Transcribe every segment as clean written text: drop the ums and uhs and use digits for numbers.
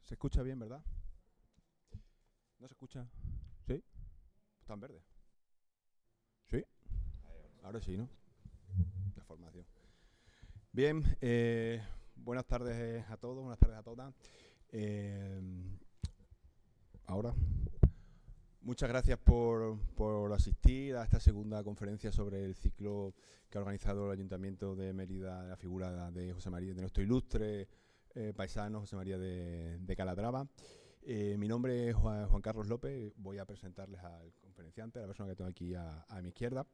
Se escucha bien, ¿verdad? ¿No se escucha? ¿Sí? Está en verde. ¿Sí? Ahora sí, ¿no? La formación. Bien, buenas tardes a todos, buenas tardes a todas. Eh, ahora, muchas gracias por asistir a esta segunda conferencia sobre el ciclo que ha organizado el Ayuntamiento de Mérida, la figura de José María, de nuestro ilustre paisano José María de Calatrava. Mi nombre es Juan Carlos López, voy a presentarles al conferenciante, a la persona que tengo aquí a mi izquierda.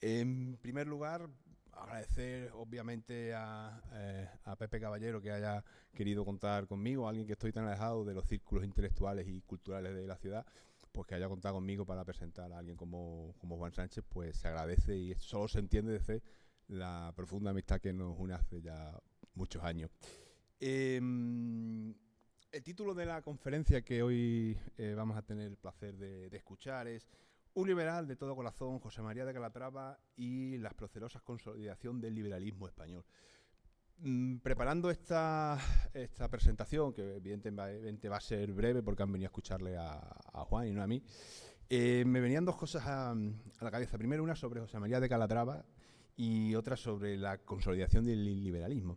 En primer lugar, agradecer obviamente a Pepe Caballero que haya querido contar conmigo, alguien que estoy tan alejado de los círculos intelectuales y culturales de la ciudad, pues que haya contado conmigo para presentar a alguien como Juan Sánchez, pues se agradece y solo se entiende desde la profunda amistad que nos une hace ya muchos años. El título de la conferencia que hoy vamos a tener el placer de escuchar es Un liberal de todo corazón, José María de Calatrava y las procerosas consolidación del liberalismo español. Preparando esta presentación, que evidentemente va a ser breve porque han venido a escucharle a Juan y no a mí, me venían dos cosas a la cabeza. Primero una sobre José María de Calatrava y otra sobre la consolidación del liberalismo.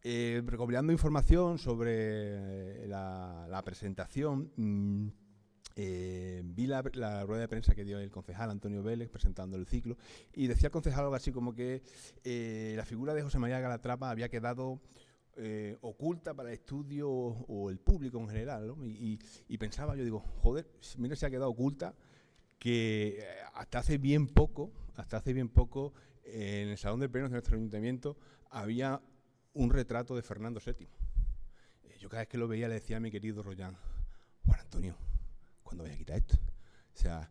Recopilando información sobre la presentación, vi la rueda de prensa que dio el concejal Antonio Vélez presentando el ciclo y decía el concejal algo así como que la figura de José María Calatrava había quedado oculta para el estudio o el público en general, ¿no? Y pensaba, yo digo, joder, mira, se ha quedado oculta que hasta hace bien poco, en el Salón de Plenos de nuestro ayuntamiento había un retrato de Fernando VII. Yo cada vez que lo veía le decía a mi querido Rollán, Juan Antonio, ¿cuándo voy a quitar esto? O sea,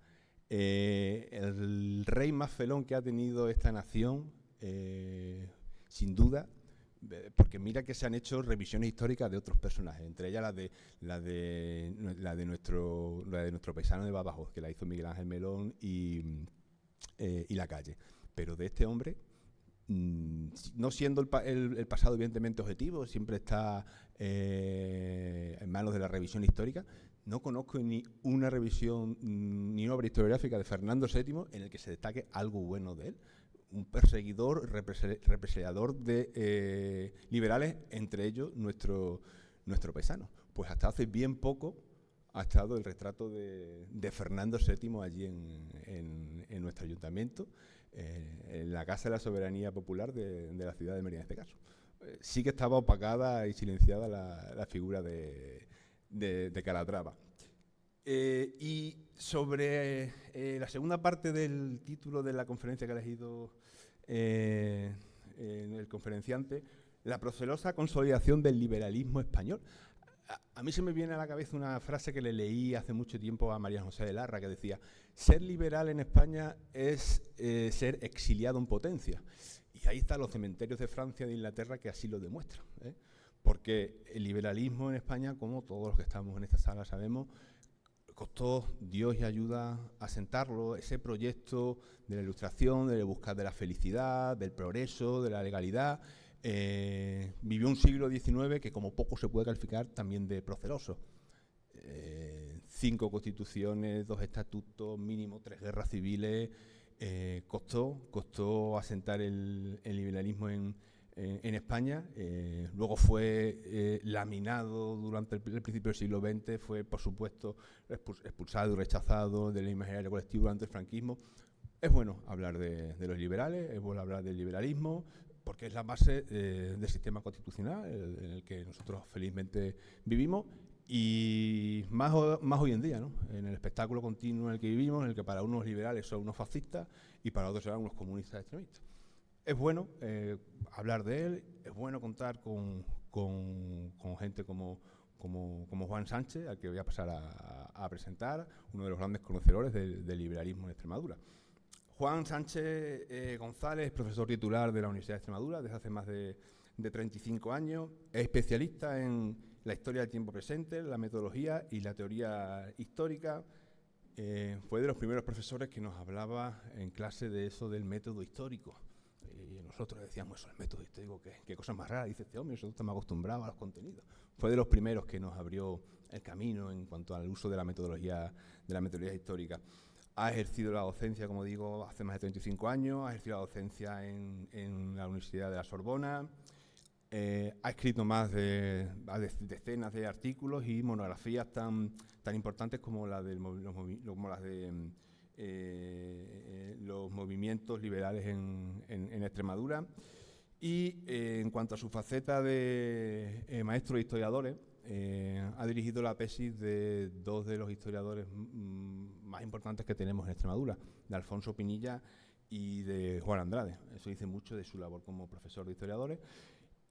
el rey más felón que ha tenido esta nación, sin duda, porque mira que se han hecho revisiones históricas de otros personajes, entre ellas la de nuestro paisano de Badajoz, que la hizo Miguel Ángel Melón y Lacalle. Pero de este hombre, no siendo el pasado evidentemente objetivo, siempre está en manos de la revisión histórica, no conozco ni una revisión ni una obra historiográfica de Fernando VII en el que se destaque algo bueno de él. Un perseguidor, represaliador de liberales, entre ellos nuestro paisano. Pues hasta hace bien poco ha estado el retrato de Fernando VII allí en nuestro ayuntamiento, en la Casa de la Soberanía Popular de la ciudad de Mérida en este caso. Sí que estaba opacada y silenciada la figura de Calatrava. Y sobre la segunda parte del título de la conferencia que ha elegido el conferenciante, la procelosa consolidación del liberalismo español. A mí se me viene a la cabeza una frase que le leí hace mucho tiempo a María José de Larra, que decía, ser liberal en España es ser exiliado en potencia. Y ahí están los cementerios de Francia y de Inglaterra que así lo demuestran, ¿eh? Porque el liberalismo en España, como todos los que estamos en esta sala sabemos, costó Dios y ayuda a sentarlo, ese proyecto de la ilustración, de la búsqueda de la felicidad, del progreso, de la legalidad. Vivió un siglo XIX que como poco se puede calificar también de proceloso. 5 constituciones, 2 estatutos, mínimo 3 guerras civiles. Costó asentar el liberalismo en España. Luego fue laminado durante el principio del siglo XX, fue por supuesto expulsado y rechazado del imaginario colectivo durante el franquismo. Es bueno hablar de los liberales, es bueno hablar del liberalismo, porque es la base del sistema constitucional en el que nosotros felizmente vivimos y más hoy en día, ¿no? En el espectáculo continuo en el que vivimos, en el que para unos liberales son unos fascistas y para otros serán unos comunistas extremistas. Es bueno hablar de él, es bueno contar con gente como Juan Sánchez, al que voy a pasar a presentar, uno de los grandes conocedores del liberalismo en Extremadura. Juan Sánchez González es profesor titular de la Universidad de Extremadura desde hace más de 35 años. Es especialista en la historia del tiempo presente, la metodología y la teoría histórica. Fue de los primeros profesores que nos hablaba en clase de eso del método histórico. nosotros decíamos, eso, el método histórico, qué cosa más rara, dice este hombre, nosotros estamos acostumbrados a los contenidos. Fue de los primeros que nos abrió el camino en cuanto al uso de la metodología histórica. Ha ejercido la docencia, como digo, hace más de 35 años, ha ejercido la docencia en la Universidad de la Sorbona, ha escrito más de decenas de artículos y monografías tan importantes como las de los movimientos liberales en Extremadura. Y en cuanto a su faceta de maestro de historiadores, ha dirigido la tesis de dos de los historiadores más importantes que tenemos en Extremadura, de Alfonso Pinilla y de Juan Andrade. Eso dice mucho de su labor como profesor de historiadores.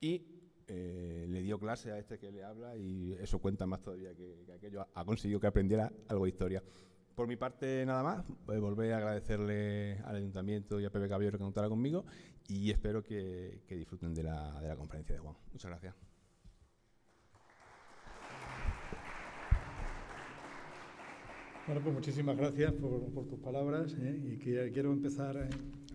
Y le dio clase a este que le habla y eso cuenta más todavía que aquello. Ha conseguido que aprendiera algo de historia. Por mi parte, nada más. Volver a agradecerle al Ayuntamiento y a Pepe Caballero que contara conmigo y espero que disfruten de la conferencia de Juan. Muchas gracias. Bueno, pues muchísimas gracias por tus palabras y quiero empezar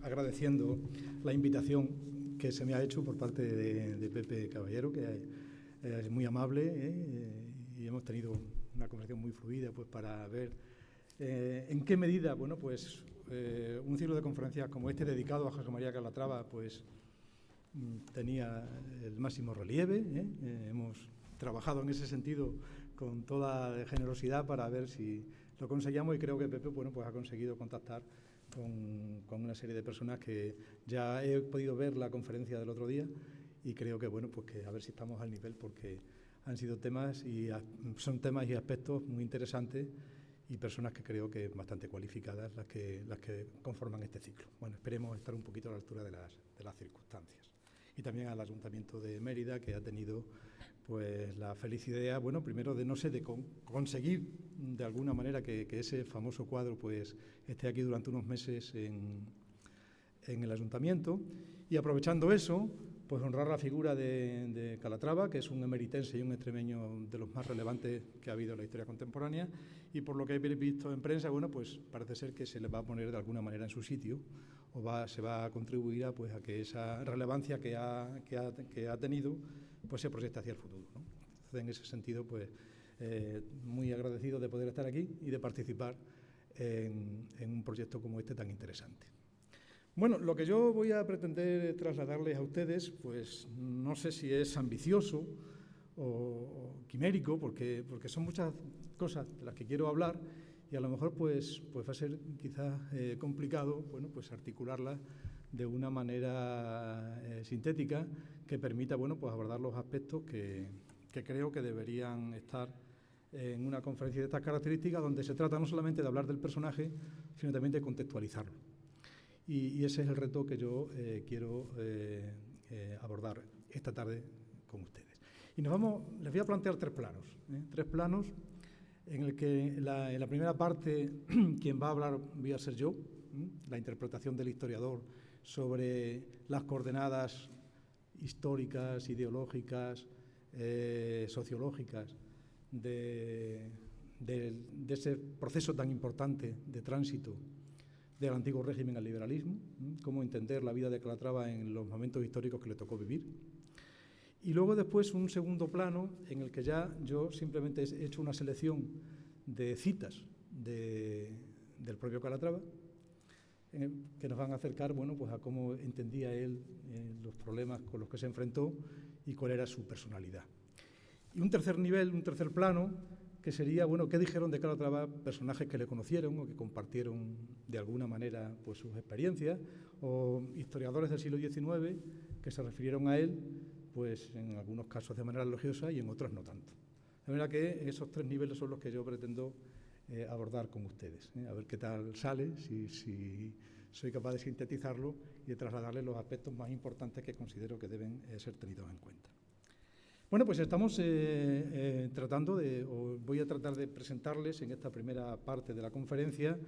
agradeciendo la invitación que se me ha hecho por parte de Pepe Caballero, que es muy amable y hemos tenido una conversación muy fluida pues, para ver en qué medida, bueno, pues un ciclo de conferencias como este dedicado a José María Calatrava pues tenía el máximo relieve. Hemos trabajado en ese sentido con toda generosidad para ver si lo conseguíamos y creo que Pepe bueno, pues ha conseguido contactar con una serie de personas que ya he podido ver la conferencia del otro día y creo que bueno, pues que a ver si estamos al nivel porque han sido temas y son temas y aspectos muy interesantes y personas que creo que bastante cualificadas las que conforman este ciclo. Bueno, esperemos estar un poquito a la altura de las circunstancias. Y también al Ayuntamiento de Mérida, que ha tenido pues la feliz idea, bueno, primero de conseguir de alguna manera que ese famoso cuadro pues esté aquí durante unos meses en el Ayuntamiento y aprovechando eso, pues honrar la figura de Calatrava, que es un emeritense y un extremeño de los más relevantes que ha habido en la historia contemporánea y por lo que he visto en prensa, bueno, pues parece ser que se le va a poner de alguna manera en su sitio o se va a contribuir a que esa relevancia que ha tenido pues se proyecte hacia el futuro, ¿no? Entonces, en ese sentido, pues muy agradecido de poder estar aquí y de participar en un proyecto como este tan interesante. Bueno, lo que yo voy a pretender trasladarles a ustedes, pues no sé si es ambicioso o quimérico, porque son muchas cosas de las que quiero hablar y a lo mejor pues va a ser quizás complicado, bueno, pues articularlas de una manera sintética que permita, bueno, pues abordar los aspectos que creo que deberían estar en una conferencia de estas características, donde se trata no solamente de hablar del personaje, sino también de contextualizarlo. Y ese es el reto que yo quiero abordar esta tarde con ustedes. Y les voy a plantear tres planos en el que en la primera parte quien va a hablar voy a ser yo, la interpretación del historiador sobre las coordenadas históricas, ideológicas, sociológicas de ese proceso tan importante de tránsito del antiguo régimen al liberalismo, cómo entender la vida de Calatrava en los momentos históricos que le tocó vivir. Y luego después un segundo plano en el que ya yo simplemente he hecho una selección de citas del propio Calatrava que nos van a acercar, bueno, pues a cómo entendía él los problemas con los que se enfrentó y cuál era su personalidad. Y un tercer nivel, un tercer plano, que sería, bueno, qué dijeron de Calatrava personajes que le conocieron o que compartieron de alguna manera pues, sus experiencias, o historiadores del siglo XIX que se refirieron a él, pues en algunos casos de manera elogiosa y en otros no tanto. De manera que esos tres niveles son los que yo pretendo abordar con ustedes, a ver qué tal sale, si soy capaz de sintetizarlo y de trasladarles los aspectos más importantes que considero que deben ser tenidos en cuenta. Bueno, pues estamos voy a tratar de presentarles en esta primera parte de la conferencia,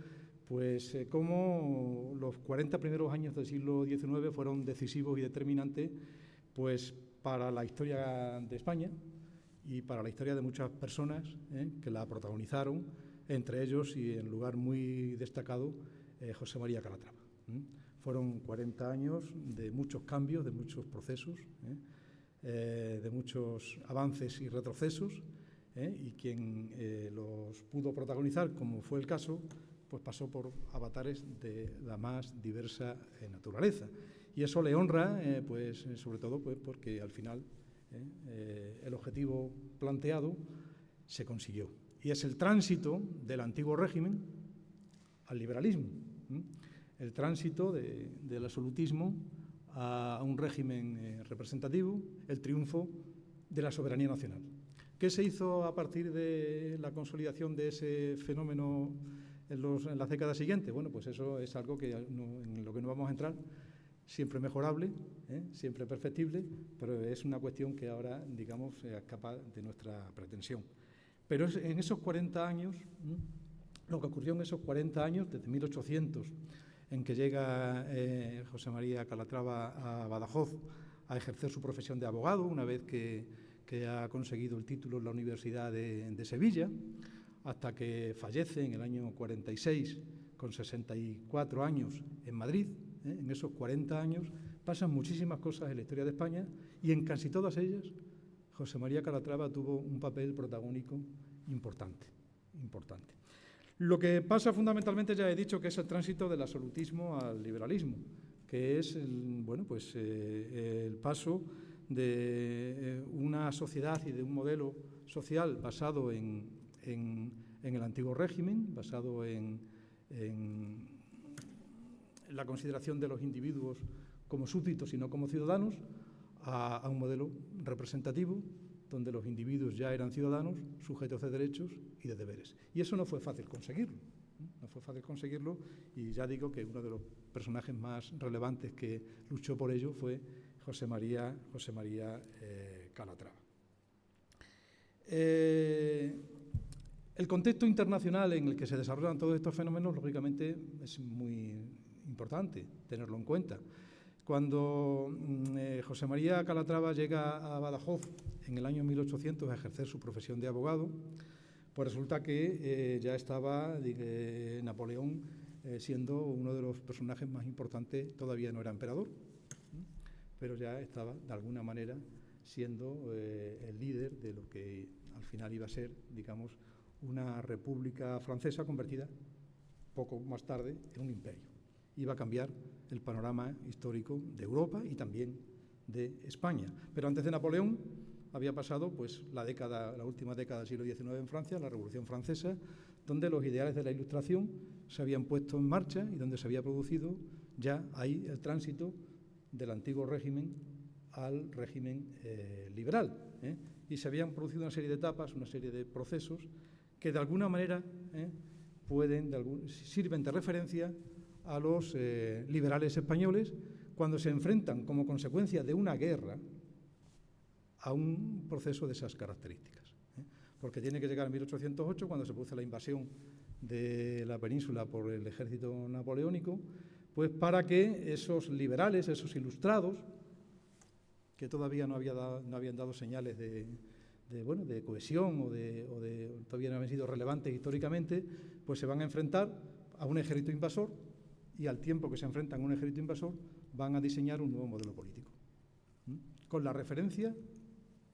pues cómo los 40 primeros años del siglo XIX fueron decisivos y determinantes, pues para la historia de España y para la historia de muchas personas que la protagonizaron, entre ellos y en lugar muy destacado José María Calatrava. Fueron 40 años de muchos cambios, de muchos procesos, de muchos avances y retrocesos, y quien los pudo protagonizar, como fue el caso, pues pasó por avatares de la más diversa naturaleza. Y eso le honra, pues, sobre todo pues, porque al final el objetivo planteado se consiguió. Y es el tránsito del antiguo régimen al liberalismo, el tránsito del absolutismo a un régimen representativo, el triunfo de la soberanía nacional. ¿Qué se hizo a partir de la consolidación de ese fenómeno en las décadas siguientes? Bueno, pues eso es algo en lo que no vamos a entrar, siempre mejorable, siempre perfectible, pero es una cuestión que ahora, digamos, se escapa de nuestra pretensión. Pero en esos 40 años, lo que ocurrió en esos 40 años, desde 1800, en que llega José María Calatrava a Badajoz a ejercer su profesión de abogado, una vez que ha conseguido el título en la Universidad de Sevilla, hasta que fallece en el año 46, con 64 años, en Madrid. En esos 40 años pasan muchísimas cosas en la historia de España y en casi todas ellas José María Calatrava tuvo un papel protagónico importante. Lo que pasa fundamentalmente, ya he dicho, que es el tránsito del absolutismo al liberalismo, que es el paso de una sociedad y de un modelo social basado en el antiguo régimen, basado en la consideración de los individuos como súbditos y no como ciudadanos, a un modelo representativo donde los individuos ya eran ciudadanos, sujetos de derechos y de deberes. Y eso no fue fácil conseguirlo, y ya digo que uno de los personajes más relevantes que luchó por ello fue José María Calatrava. El contexto internacional en el que se desarrollan todos estos fenómenos, lógicamente, es muy importante tenerlo en cuenta. Cuando José María Calatrava llega a Badajoz en el año 1800 a ejercer su profesión de abogado, pues resulta que ya estaba Napoleón siendo uno de los personajes más importantes, todavía no era emperador, pero ya estaba de alguna manera siendo el líder de lo que al final iba a ser, digamos, una república francesa convertida poco más tarde en un imperio. Iba a cambiar el panorama histórico de Europa y también de España. Pero antes de Napoleón había pasado pues, la última década del siglo XIX en Francia, la Revolución Francesa, donde los ideales de la Ilustración se habían puesto en marcha y donde se había producido ya ahí el tránsito del antiguo régimen al régimen liberal. Y se habían producido una serie de etapas, una serie de procesos que de alguna manera sirven de referencia a los liberales españoles cuando se enfrentan como consecuencia de una guerra a un proceso de esas características. Porque tiene que llegar en 1808, cuando se produce la invasión de la península por el ejército napoleónico, pues para que esos liberales, esos ilustrados, que todavía no habían dado señales de cohesión o todavía no habían sido relevantes históricamente, pues se van a enfrentar a un ejército invasor, y al tiempo que se enfrentan a un ejército invasor van a diseñar un nuevo modelo político, con la referencia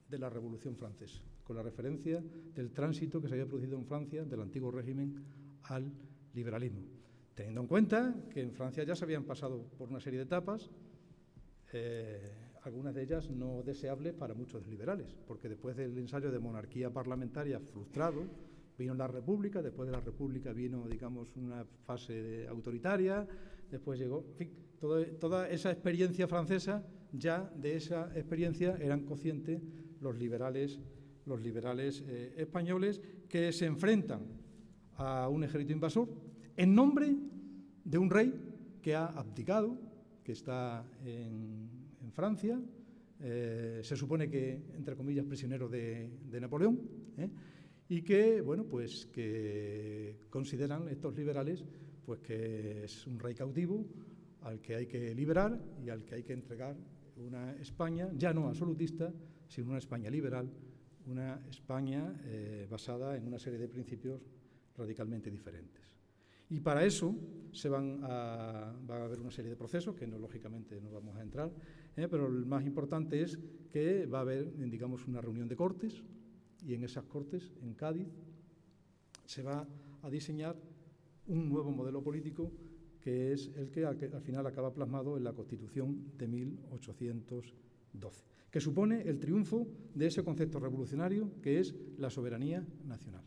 de la Revolución Francesa, con la referencia del tránsito que se había producido en Francia del antiguo régimen al liberalismo, teniendo en cuenta que en Francia ya se habían pasado por una serie de etapas, algunas de ellas no deseables para muchos de los liberales, porque después del ensayo de monarquía parlamentaria frustrado, vino la República, después de la República vino, digamos, una fase autoritaria, después llegó, en fin, toda esa experiencia francesa, ya de esa experiencia eran conscientes los liberales españoles, que se enfrentan a un ejército invasor en nombre de un rey que ha abdicado, que está en Francia, se supone que, entre comillas, prisionero de Napoleón, y que, pues que consideran estos liberales pues que es un rey cautivo al que hay que liberar y al que hay que entregar una España ya no absolutista, sino una España liberal, una España basada en una serie de principios radicalmente diferentes. Y para eso va a haber una serie de procesos que lógicamente no vamos a entrar, pero el más importante es que va a haber, digamos, una reunión de Cortes, y en esas Cortes, en Cádiz, se va a diseñar un nuevo modelo político que es el que al final acaba plasmado en la Constitución de 1812, que supone el triunfo de ese concepto revolucionario que es la soberanía nacional.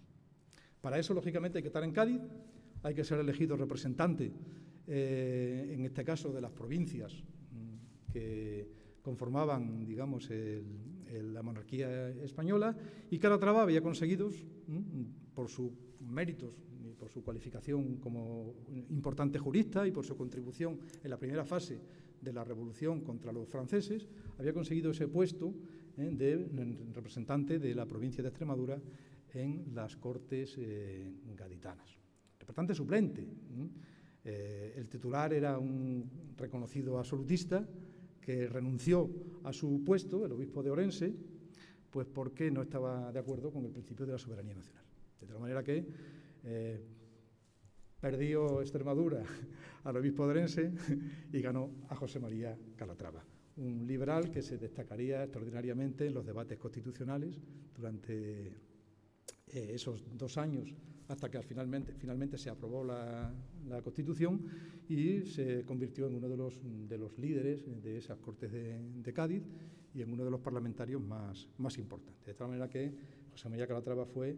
Para eso, lógicamente, hay que estar en Cádiz, hay que ser elegido representante, en este caso, de las provincias que conformaban, digamos, la monarquía española, y Calatrava había conseguido, por sus méritos y por su cualificación como importante jurista y por su contribución en la primera fase de la revolución contra los franceses, había conseguido ese puesto de representante de la provincia de Extremadura en las Cortes gaditanas. Representante suplente. El titular era un reconocido absolutista que renunció a su puesto, el obispo de Orense, pues porque no estaba de acuerdo con el principio de la soberanía nacional. De tal manera que perdió Extremadura al obispo de Orense y ganó a José María Calatrava, un liberal que se destacaría extraordinariamente en los debates constitucionales durante esos 2 años hasta que finalmente se aprobó la Constitución y se convirtió en uno de los líderes de esas Cortes de Cádiz y en uno de los parlamentarios más importantes. De tal manera que José María Calatrava fue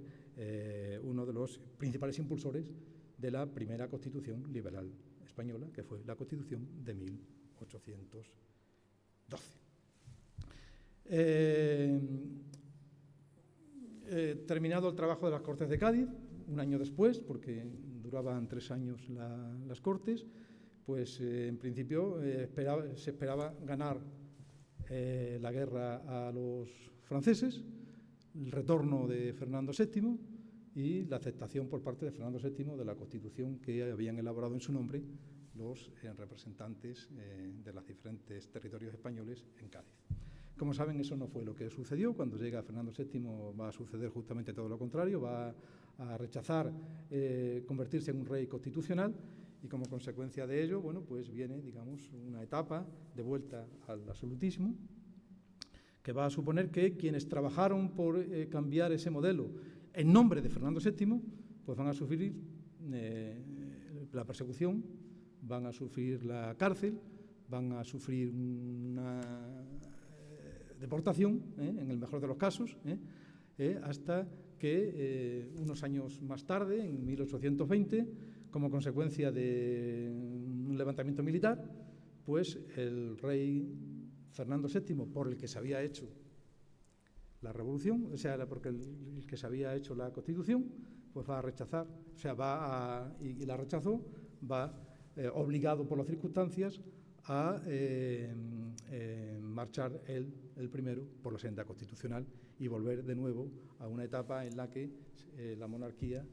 uno de los principales impulsores de la primera Constitución liberal española, que fue la Constitución de 1812. Terminado el trabajo de las Cortes de Cádiz, un año después, porque duraban 3 años las Cortes, pues en principio se esperaba ganar la guerra a los franceses, el retorno de Fernando VII y la aceptación por parte de Fernando VII de la Constitución que habían elaborado en su nombre los representantes de los diferentes territorios españoles en Cádiz. Como saben, eso no fue lo que sucedió. Cuando llega Fernando VII va a suceder justamente todo lo contrario, va a rechazar convertirse en un rey constitucional y como consecuencia de ello, bueno, pues viene, digamos, una etapa de vuelta al absolutismo que va a suponer que quienes trabajaron por cambiar ese modelo en nombre de Fernando VII, pues van a sufrir la persecución, van a sufrir la cárcel, van a sufrir una deportación, en el mejor de los casos, hasta que unos años más tarde, en 1820, como consecuencia de un levantamiento militar, pues el rey Fernando VII, por el que se había hecho la revolución, o sea, porque el que se había hecho la Constitución, pues va a rechazar, o sea, y la rechazó, va obligado por las circunstancias a marchar el primero por la senda constitucional y volver de nuevo a una etapa en la que la monarquía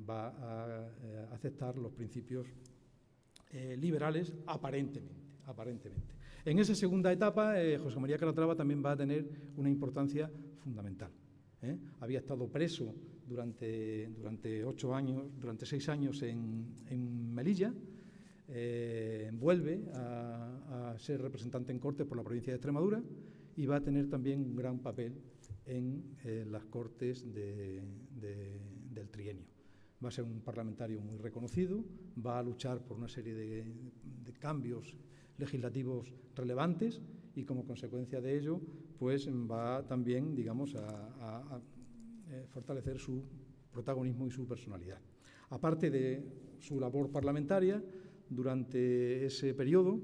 va a aceptar los principios liberales aparentemente. En esa segunda etapa, José María Calatrava también va a tener una importancia fundamental. Había estado preso durante 6 años en Melilla, vuelve a ser representante en Cortes por la provincia de Extremadura y va a tener también un gran papel en las Cortes del trienio. Va a ser un parlamentario muy reconocido, va a luchar por una serie de cambios legislativos relevantes y como consecuencia de ello pues va también, digamos, a fortalecer su protagonismo y su personalidad. Aparte de su labor parlamentaria, durante ese periodo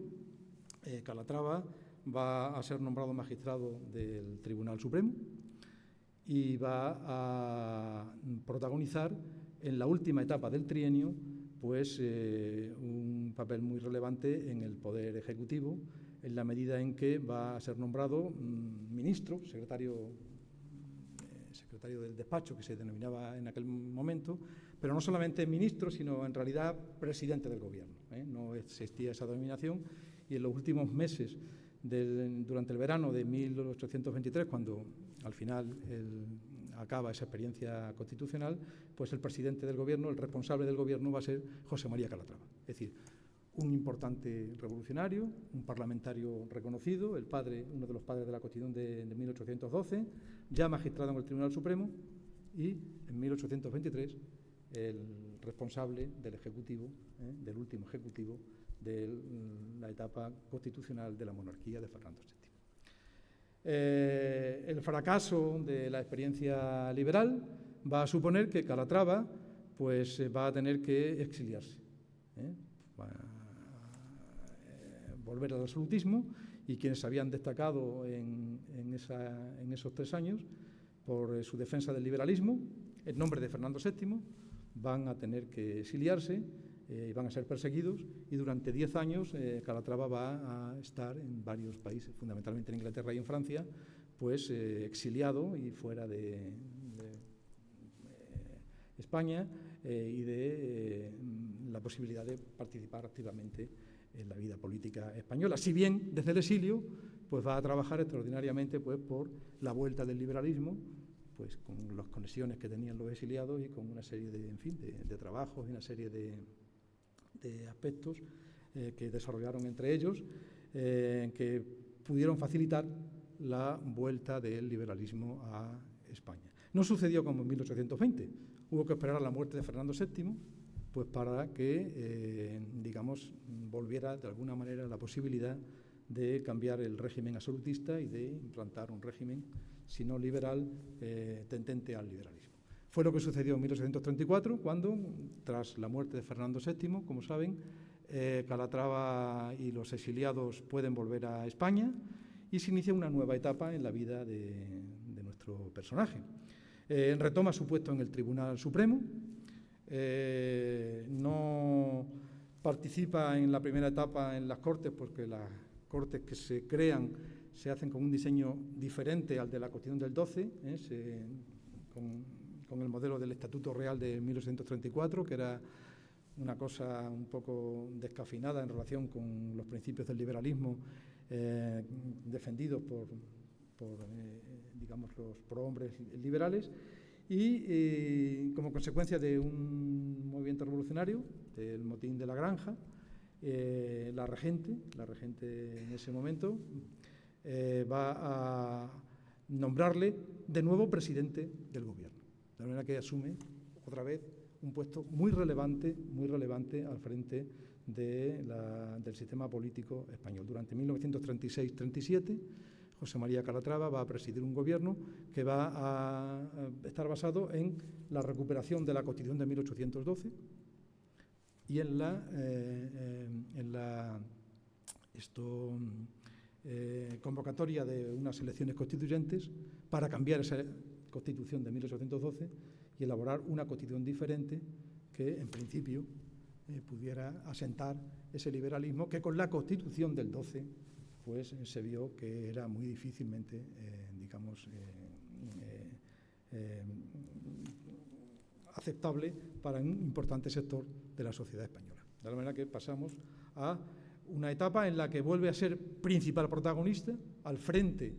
Calatrava va a ser nombrado magistrado del Tribunal Supremo y va a protagonizar en la última etapa del trienio pues un papel muy relevante en el poder ejecutivo, en la medida en que va a ser nombrado ministro, secretario del despacho, que se denominaba en aquel momento, pero no solamente ministro, sino en realidad presidente del gobierno. No existía esa denominación y en los últimos meses, durante el verano de 1823, cuando al final acaba esa experiencia constitucional, pues el presidente del gobierno, el responsable del gobierno, va a ser José María Calatrava. Es decir, un importante revolucionario, un parlamentario reconocido, el padre, uno de los padres de la Constitución de 1812, ya magistrado en el Tribunal Supremo, y en 1823 el responsable del Ejecutivo, del último Ejecutivo, de la etapa constitucional de la monarquía de Fernando VII. El fracaso de la experiencia liberal va a suponer que Calatrava pues, va a tener que exiliarse, va a volver al absolutismo, y quienes habían destacado en esos 3 años por su defensa del liberalismo, en nombre de Fernando VII, van a tener que exiliarse y van a ser perseguidos, y durante 10 años Calatrava va a estar en varios países, fundamentalmente en Inglaterra y en Francia, pues exiliado y fuera de España y de la posibilidad de participar activamente en la vida política española. Si bien desde el exilio pues va a trabajar extraordinariamente pues, por la vuelta del liberalismo, pues con las conexiones que tenían los exiliados y con una serie de trabajos y una serie de aspectos que desarrollaron entre ellos, que pudieron facilitar la vuelta del liberalismo a España. No sucedió como en 1820, hubo que esperar a la muerte de Fernando VII pues para que, digamos, volviera de alguna manera la posibilidad de cambiar el régimen absolutista y de implantar un régimen, si no liberal, tendente al liberalismo. Fue lo que sucedió en 1834, cuando, tras la muerte de Fernando VII, como saben, Calatrava y los exiliados pueden volver a España y se inicia una nueva etapa en la vida de nuestro personaje. Retoma su puesto en el Tribunal Supremo, no participa en la primera etapa en las Cortes, porque las Cortes que se crean se hacen con un diseño diferente al de la Constitución del 12, con el modelo del Estatuto Real de 1834, que era una cosa un poco descafinada en relación con los principios del liberalismo defendidos por digamos, los prohombres liberales, y como consecuencia de un movimiento revolucionario, del motín de la Granja, la regente en ese momento va a nombrarle de nuevo presidente del gobierno, de manera que asume otra vez un puesto muy relevante al frente del sistema político español. Durante 1936-37, José María Calatrava va a presidir un gobierno que va a estar basado en la recuperación de la Constitución de 1812 y en la convocatoria de unas elecciones constituyentes para cambiar esa Constitución de 1812 y elaborar una Constitución diferente que, en principio, pudiera asentar ese liberalismo que con la Constitución del 12 pues se vio que era muy difícilmente, aceptable para un importante sector de la sociedad española. De la manera que pasamos a una etapa en la que vuelve a ser principal protagonista al frente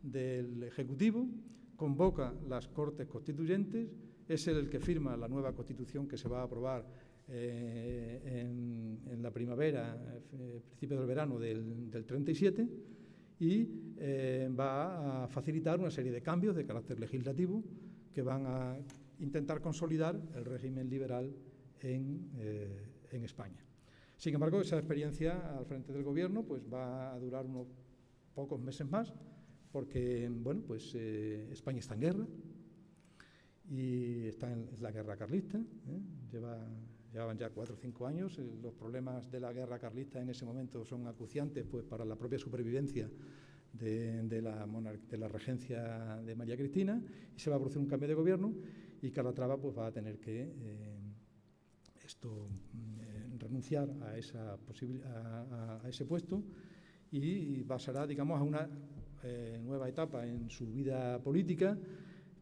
del Ejecutivo, convoca las Cortes Constituyentes, es él el que firma la nueva Constitución que se va a aprobar en la primavera, principios del verano del 37, y va a facilitar una serie de cambios de carácter legislativo que van a intentar consolidar el régimen liberal en España. Sin embargo, esa experiencia al frente del gobierno pues, va a durar unos pocos meses más, porque bueno, pues, España está en guerra, y está en la guerra carlista, llevaban ya 4 o 5 años. Los problemas de la guerra carlista en ese momento son acuciantes pues, para la propia supervivencia de la regencia de María Cristina, y se va a producir un cambio de gobierno, y Calatrava pues, va a tener que renunciar a ese puesto, y pasará, digamos, a una nueva etapa en su vida política,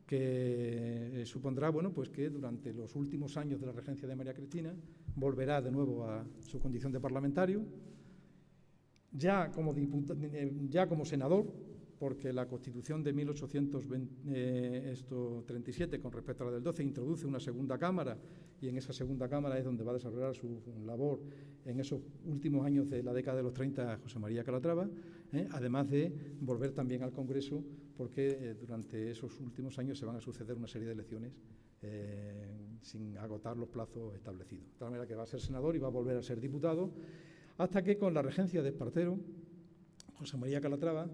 que supondrá bueno, pues que durante los últimos años de la regencia de María Cristina volverá de nuevo a su condición de parlamentario, ya como senador, porque la Constitución de 1837, con respecto a la del 12, introduce una segunda Cámara, y en esa segunda Cámara es donde va a desarrollar su labor en esos últimos años de la década de los 30 José María Calatrava, además de volver también al Congreso, porque durante esos últimos años se van a suceder una serie de elecciones sin agotar los plazos establecidos. De tal manera que va a ser senador y va a volver a ser diputado, hasta que con la regencia de Espartero, José María Calatrava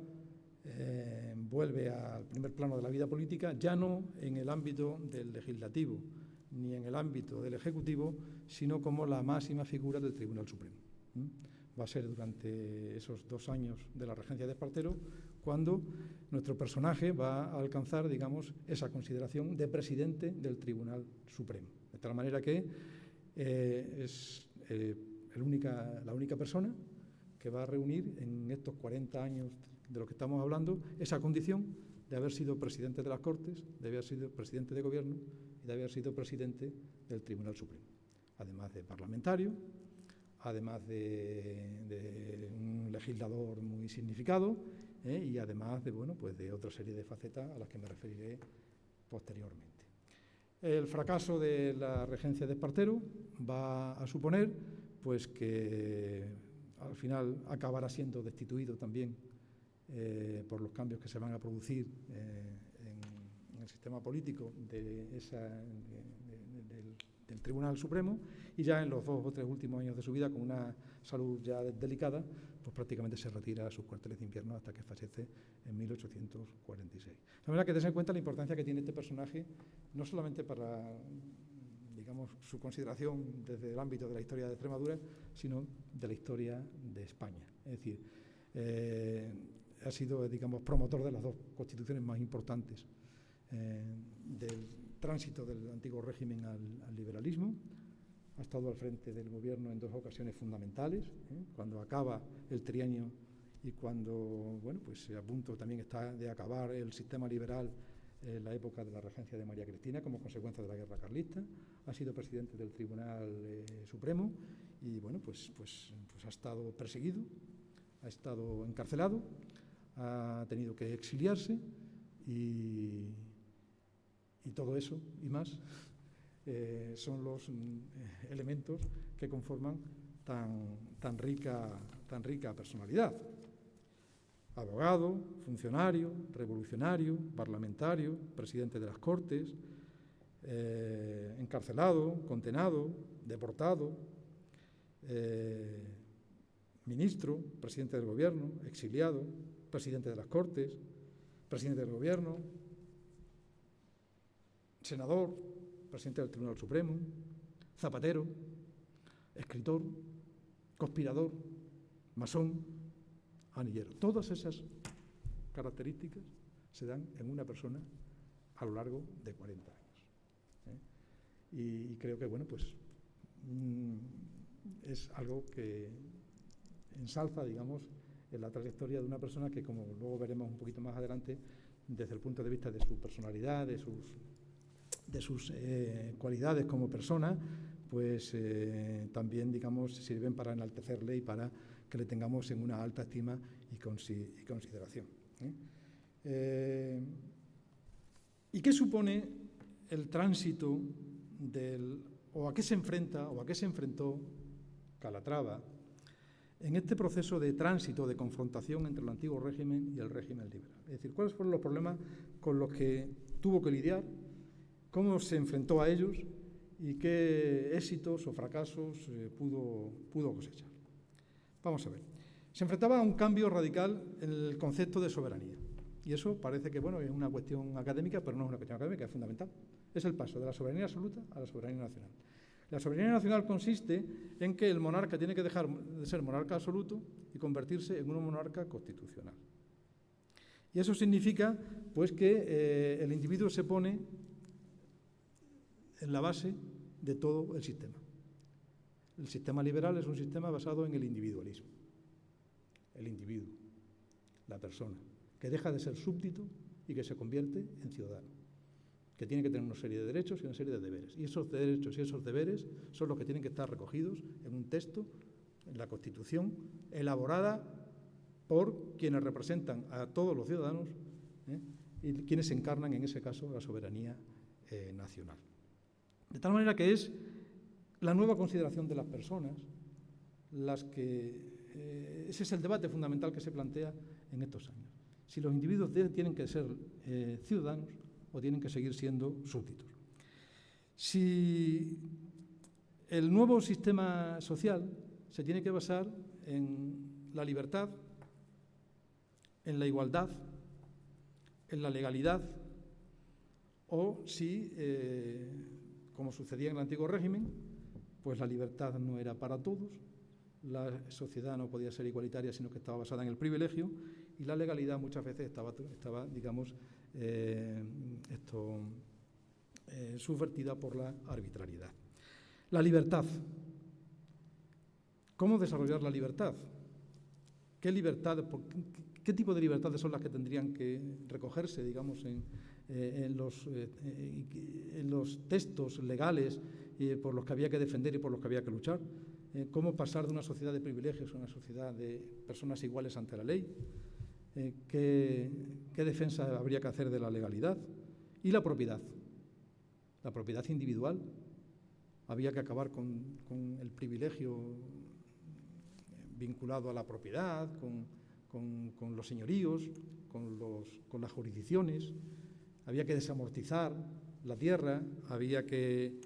vuelve al primer plano de la vida política, ya no en el ámbito del legislativo ni en el ámbito del ejecutivo, sino como la máxima figura del Tribunal Supremo. Va a ser durante esos 2 años de la regencia de Espartero cuando nuestro personaje va a alcanzar, digamos, esa consideración de presidente del Tribunal Supremo. De tal manera que es la única persona que va a reunir en estos 40 años de lo que estamos hablando esa condición de haber sido presidente de las Cortes, de haber sido presidente de Gobierno y de haber sido presidente del Tribunal Supremo. Además de parlamentario, además de un legislador muy significado y además de, bueno, pues de otra serie de facetas a las que me referiré posteriormente. El fracaso de la regencia de Espartero va a suponer pues que al final acabará siendo destituido también por los cambios que se van a producir en el sistema político del Tribunal Supremo, y ya en los 2 o 3 últimos años de su vida, con una salud ya delicada, pues prácticamente se retira a sus cuarteles de invierno hasta que fallece en 1846. De manera que tengan en cuenta la importancia que tiene este personaje, no solamente para, digamos, su consideración desde el ámbito de la historia de Extremadura, sino de la historia de España. Es decir, ha sido, digamos, promotor de las 2 constituciones más importantes del tránsito del antiguo régimen al liberalismo. Ha estado al frente del gobierno en 2 ocasiones fundamentales, cuando acaba el trienio y cuando, bueno, pues a punto también está de acabar el sistema liberal en la época de la regencia de María Cristina, como consecuencia de la guerra carlista. Ha sido presidente del Tribunal Supremo y, bueno, pues ha estado perseguido, ha estado encarcelado, ha tenido que exiliarse y todo eso y más son los elementos que conforman tan rica personalidad. Abogado, funcionario, revolucionario, parlamentario, presidente de las Cortes, encarcelado, condenado, deportado, ministro, presidente del Gobierno, exiliado, presidente de las Cortes, presidente del Gobierno, senador, presidente del Tribunal Supremo, zapatero, escritor, conspirador, masón, anillero. Todas esas características se dan en una persona a lo largo de 40 años. Y creo que, bueno, pues es algo que ensalza, digamos, en la trayectoria de una persona que, como luego veremos un poquito más adelante, desde el punto de vista de su personalidad, de sus cualidades como persona, pues también, digamos, sirven para enaltecerle y para que le tengamos en una alta estima y consideración. ¿Y qué supone el tránsito o a qué se enfrenta o a qué se enfrentó Calatrava en este proceso de tránsito, de confrontación entre el antiguo régimen y el régimen liberal? Es decir, ¿cuáles fueron los problemas con los que tuvo que lidiar? ¿Cómo se enfrentó a ellos? ¿Y qué éxitos o fracasos pudo cosechar? Vamos a ver. Se enfrentaba a un cambio radical en el concepto de soberanía. Y eso parece que, bueno, es una cuestión académica, pero no es una cuestión académica, es fundamental. Es el paso de la soberanía absoluta a la soberanía nacional. La soberanía nacional consiste en que el monarca tiene que dejar de ser monarca absoluto y convertirse en un monarca constitucional. Y eso significa, pues, que el individuo se pone en la base de todo el sistema. El sistema liberal es un sistema basado en el individualismo. El individuo, la persona, que deja de ser súbdito y que se convierte en ciudadano, que tiene que tener una serie de derechos y una serie de deberes. Y esos derechos y esos deberes son los que tienen que estar recogidos en un texto, en la Constitución, elaborada por quienes representan a todos los ciudadanos, y quienes encarnan, en ese caso, la soberanía nacional. De tal manera que es la nueva consideración de las personas las que... ese es el debate fundamental que se plantea en estos años. Si los individuos tienen que ser ciudadanos o tienen que seguir siendo súbditos. Si el nuevo sistema social se tiene que basar en la libertad, en la igualdad, en la legalidad, o si, como sucedía en el antiguo régimen, pues la libertad no era para todos, la sociedad no podía ser igualitaria, sino que estaba basada en el privilegio, y la legalidad muchas veces estaba digamos, subvertida por la arbitrariedad. La libertad. ¿Cómo desarrollar la libertad? ¿Qué libertades, qué tipo de libertades son las que tendrían que recogerse, digamos, en los textos legales por los que había que defender y por los que había que luchar? ¿Cómo pasar de una sociedad de privilegios a una sociedad de personas iguales ante la ley? ¿Qué defensa habría que hacer de la legalidad? Y la propiedad individual. Había que acabar con el privilegio vinculado a la propiedad, con los señoríos, con las jurisdicciones. Había que desamortizar la tierra, había que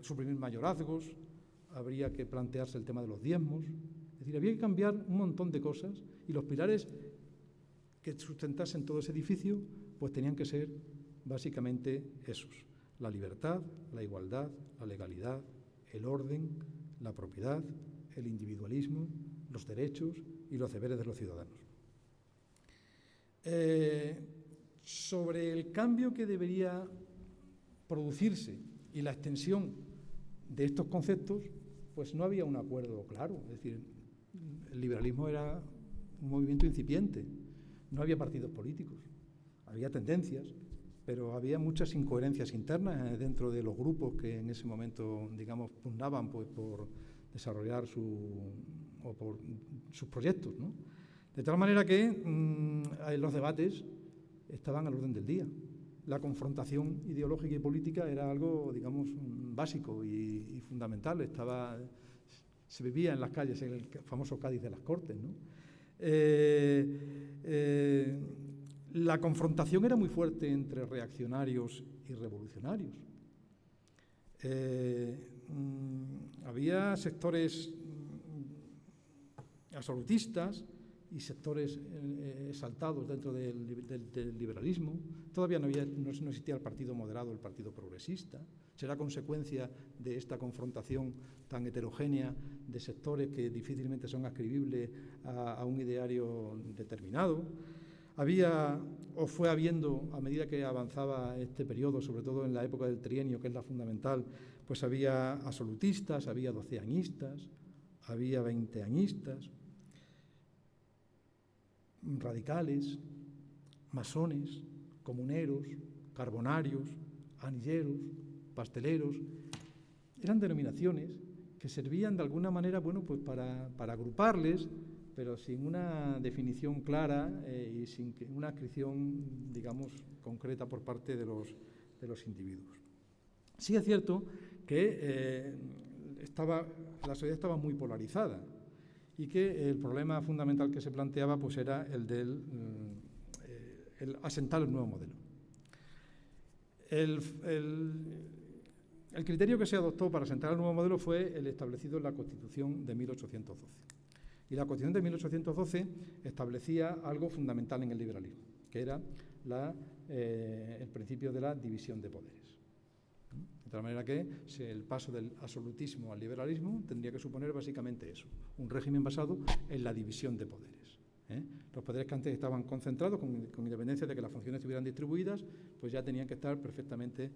suprimir mayorazgos, habría que plantearse el tema de los diezmos. Es decir, había que cambiar un montón de cosas y los pilares que sustentasen todo ese edificio pues tenían que ser básicamente esos: la libertad, la igualdad, la legalidad, el orden, la propiedad, el individualismo, los derechos y los deberes de los ciudadanos. Sobre el cambio que debería producirse y la extensión de estos conceptos, pues no había un acuerdo claro. Es decir, el liberalismo era un movimiento incipiente, no había partidos políticos, había tendencias, pero había muchas incoherencias internas dentro de los grupos que en ese momento, digamos, pugnaban pues, por desarrollar sus proyectos, ¿no? De tal manera que los debates estaban al orden del día. La confrontación ideológica y política era algo, digamos, básico y fundamental. Se vivía en las calles, en el famoso Cádiz de las Cortes, ¿no? La confrontación era muy fuerte entre reaccionarios y revolucionarios. Había sectores absolutistas y sectores exaltados dentro del liberalismo. Todavía no existía el partido moderado, el partido progresista. Será consecuencia de esta confrontación tan heterogénea de sectores que difícilmente son adscribibles a un ideario determinado. Había, o fue habiendo, a medida que avanzaba este periodo, sobre todo en la época del trienio, que es la fundamental, pues había absolutistas, había doceañistas, había veinteañistas, radicales, masones, comuneros, carbonarios, anilleros, pasteleros. Eran denominaciones que servían de alguna manera, bueno, pues para agruparles, pero sin una definición clara y sin una adscripción, digamos, concreta por parte de los individuos. Sí es cierto que la sociedad estaba muy polarizada y que el problema fundamental que se planteaba pues era el del asentar el nuevo modelo. El criterio que se adoptó para asentar el nuevo modelo fue el establecido en la Constitución de 1812. Y la Constitución de 1812 establecía algo fundamental en el liberalismo, que era el principio de la división de poderes. De tal manera que el paso del absolutismo al liberalismo tendría que suponer básicamente eso, un régimen basado en la división de poderes. Los poderes que antes estaban concentrados, con independencia de que las funciones estuvieran distribuidas, pues ya tenían que estar perfectamente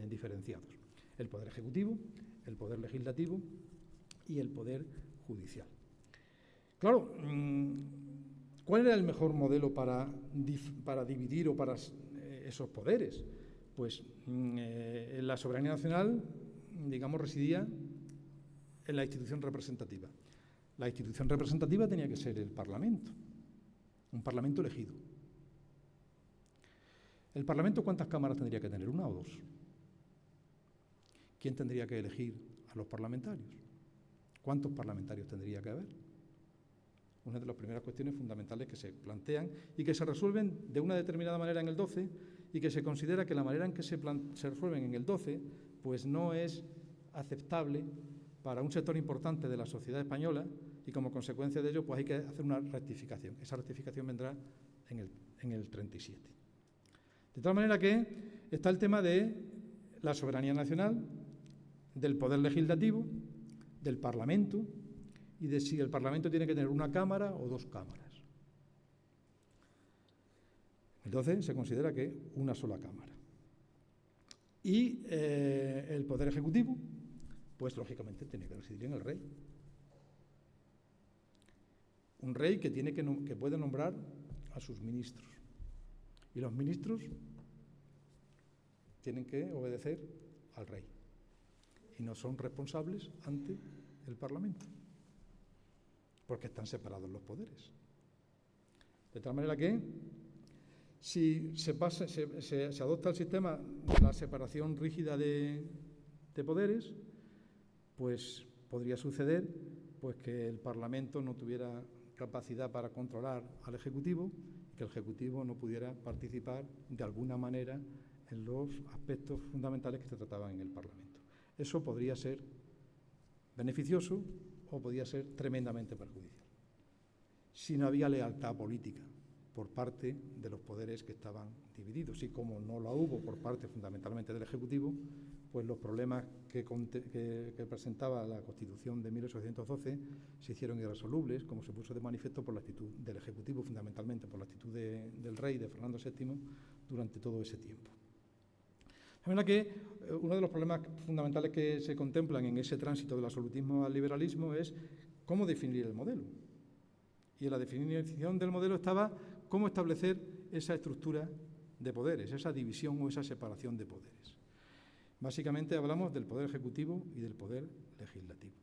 diferenciados. El poder ejecutivo, el poder legislativo y el poder judicial. Claro, ¿cuál era el mejor modelo para dividir o para esos poderes? Pues la soberanía nacional, digamos, residía en la institución representativa. La institución representativa tenía que ser el Parlamento, un Parlamento elegido. ¿El Parlamento cuántas cámaras tendría que tener? ¿Una o dos? ¿Quién tendría que elegir a los parlamentarios? ¿Cuántos parlamentarios tendría que haber? Una de las primeras cuestiones fundamentales que se plantean y que se resuelven de una determinada manera en el 12 y que se considera que la manera en que se resuelven en el 12 pues no es aceptable para un sector importante de la sociedad española y como consecuencia de ello pues hay que hacer una rectificación. Esa rectificación vendrá en el 37. De tal manera que está el tema de la soberanía nacional, del poder legislativo, del Parlamento y de si el Parlamento tiene que tener una cámara o dos cámaras. Entonces se considera que una sola cámara. Y el poder ejecutivo, pues lógicamente tiene que residir en el rey. Un rey que puede nombrar a sus ministros. Y los ministros tienen que obedecer al rey. Y no son responsables ante el Parlamento, porque están separados los poderes. De tal manera que, si se adopta el sistema de la separación rígida de poderes, pues podría suceder pues, que el Parlamento no tuviera capacidad para controlar al Ejecutivo y que el Ejecutivo no pudiera participar de alguna manera en los aspectos fundamentales que se trataban en el Parlamento. Eso podría ser beneficioso o podría ser tremendamente perjudicial, si no había lealtad política por parte de los poderes que estaban divididos. Y como no la hubo por parte fundamentalmente del Ejecutivo, pues los problemas que presentaba la Constitución de 1812 se hicieron irresolubles, como se puso de manifiesto por la actitud del Ejecutivo, fundamentalmente por la actitud del rey, de Fernando VII, durante todo ese tiempo. De manera que uno de los problemas fundamentales que se contemplan en ese tránsito del absolutismo al liberalismo es cómo definir el modelo. Y en la definición del modelo estaba cómo establecer esa estructura de poderes, esa división o esa separación de poderes. Básicamente hablamos del poder ejecutivo y del poder legislativo.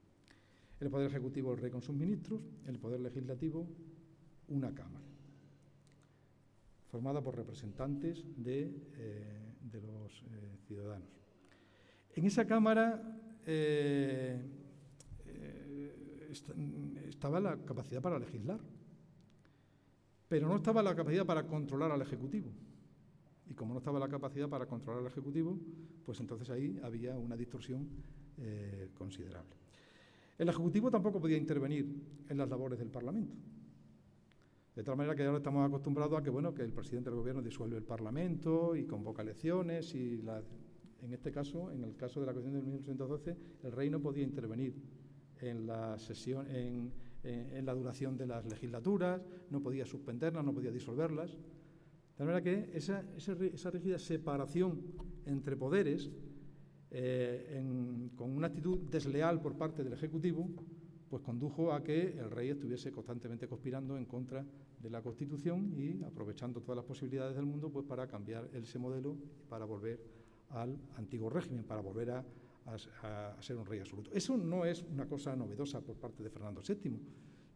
El poder ejecutivo, el rey con sus ministros; el poder legislativo, una cámara, formada por representantes de los ciudadanos. En esa cámara estaba la capacidad para legislar, pero no estaba la capacidad para controlar al Ejecutivo. Y como no estaba la capacidad para controlar al Ejecutivo, pues entonces ahí había una distorsión considerable. El Ejecutivo tampoco podía intervenir en las labores del Parlamento. De tal manera que ahora estamos acostumbrados a que el presidente del Gobierno disuelve el Parlamento y convoca elecciones en este caso, en el caso de la Constitución de 1812, el rey no podía intervenir en la sesión, en la duración de las legislaturas, no podía suspenderlas, no podía disolverlas. De tal manera que esa rígida separación entre poderes, con una actitud desleal por parte del Ejecutivo, pues condujo a que el rey estuviese constantemente conspirando en contra de la Constitución y aprovechando todas las posibilidades del mundo pues para cambiar ese modelo, para volver al antiguo régimen, para volver a ser un rey absoluto. Eso no es una cosa novedosa por parte de Fernando VII.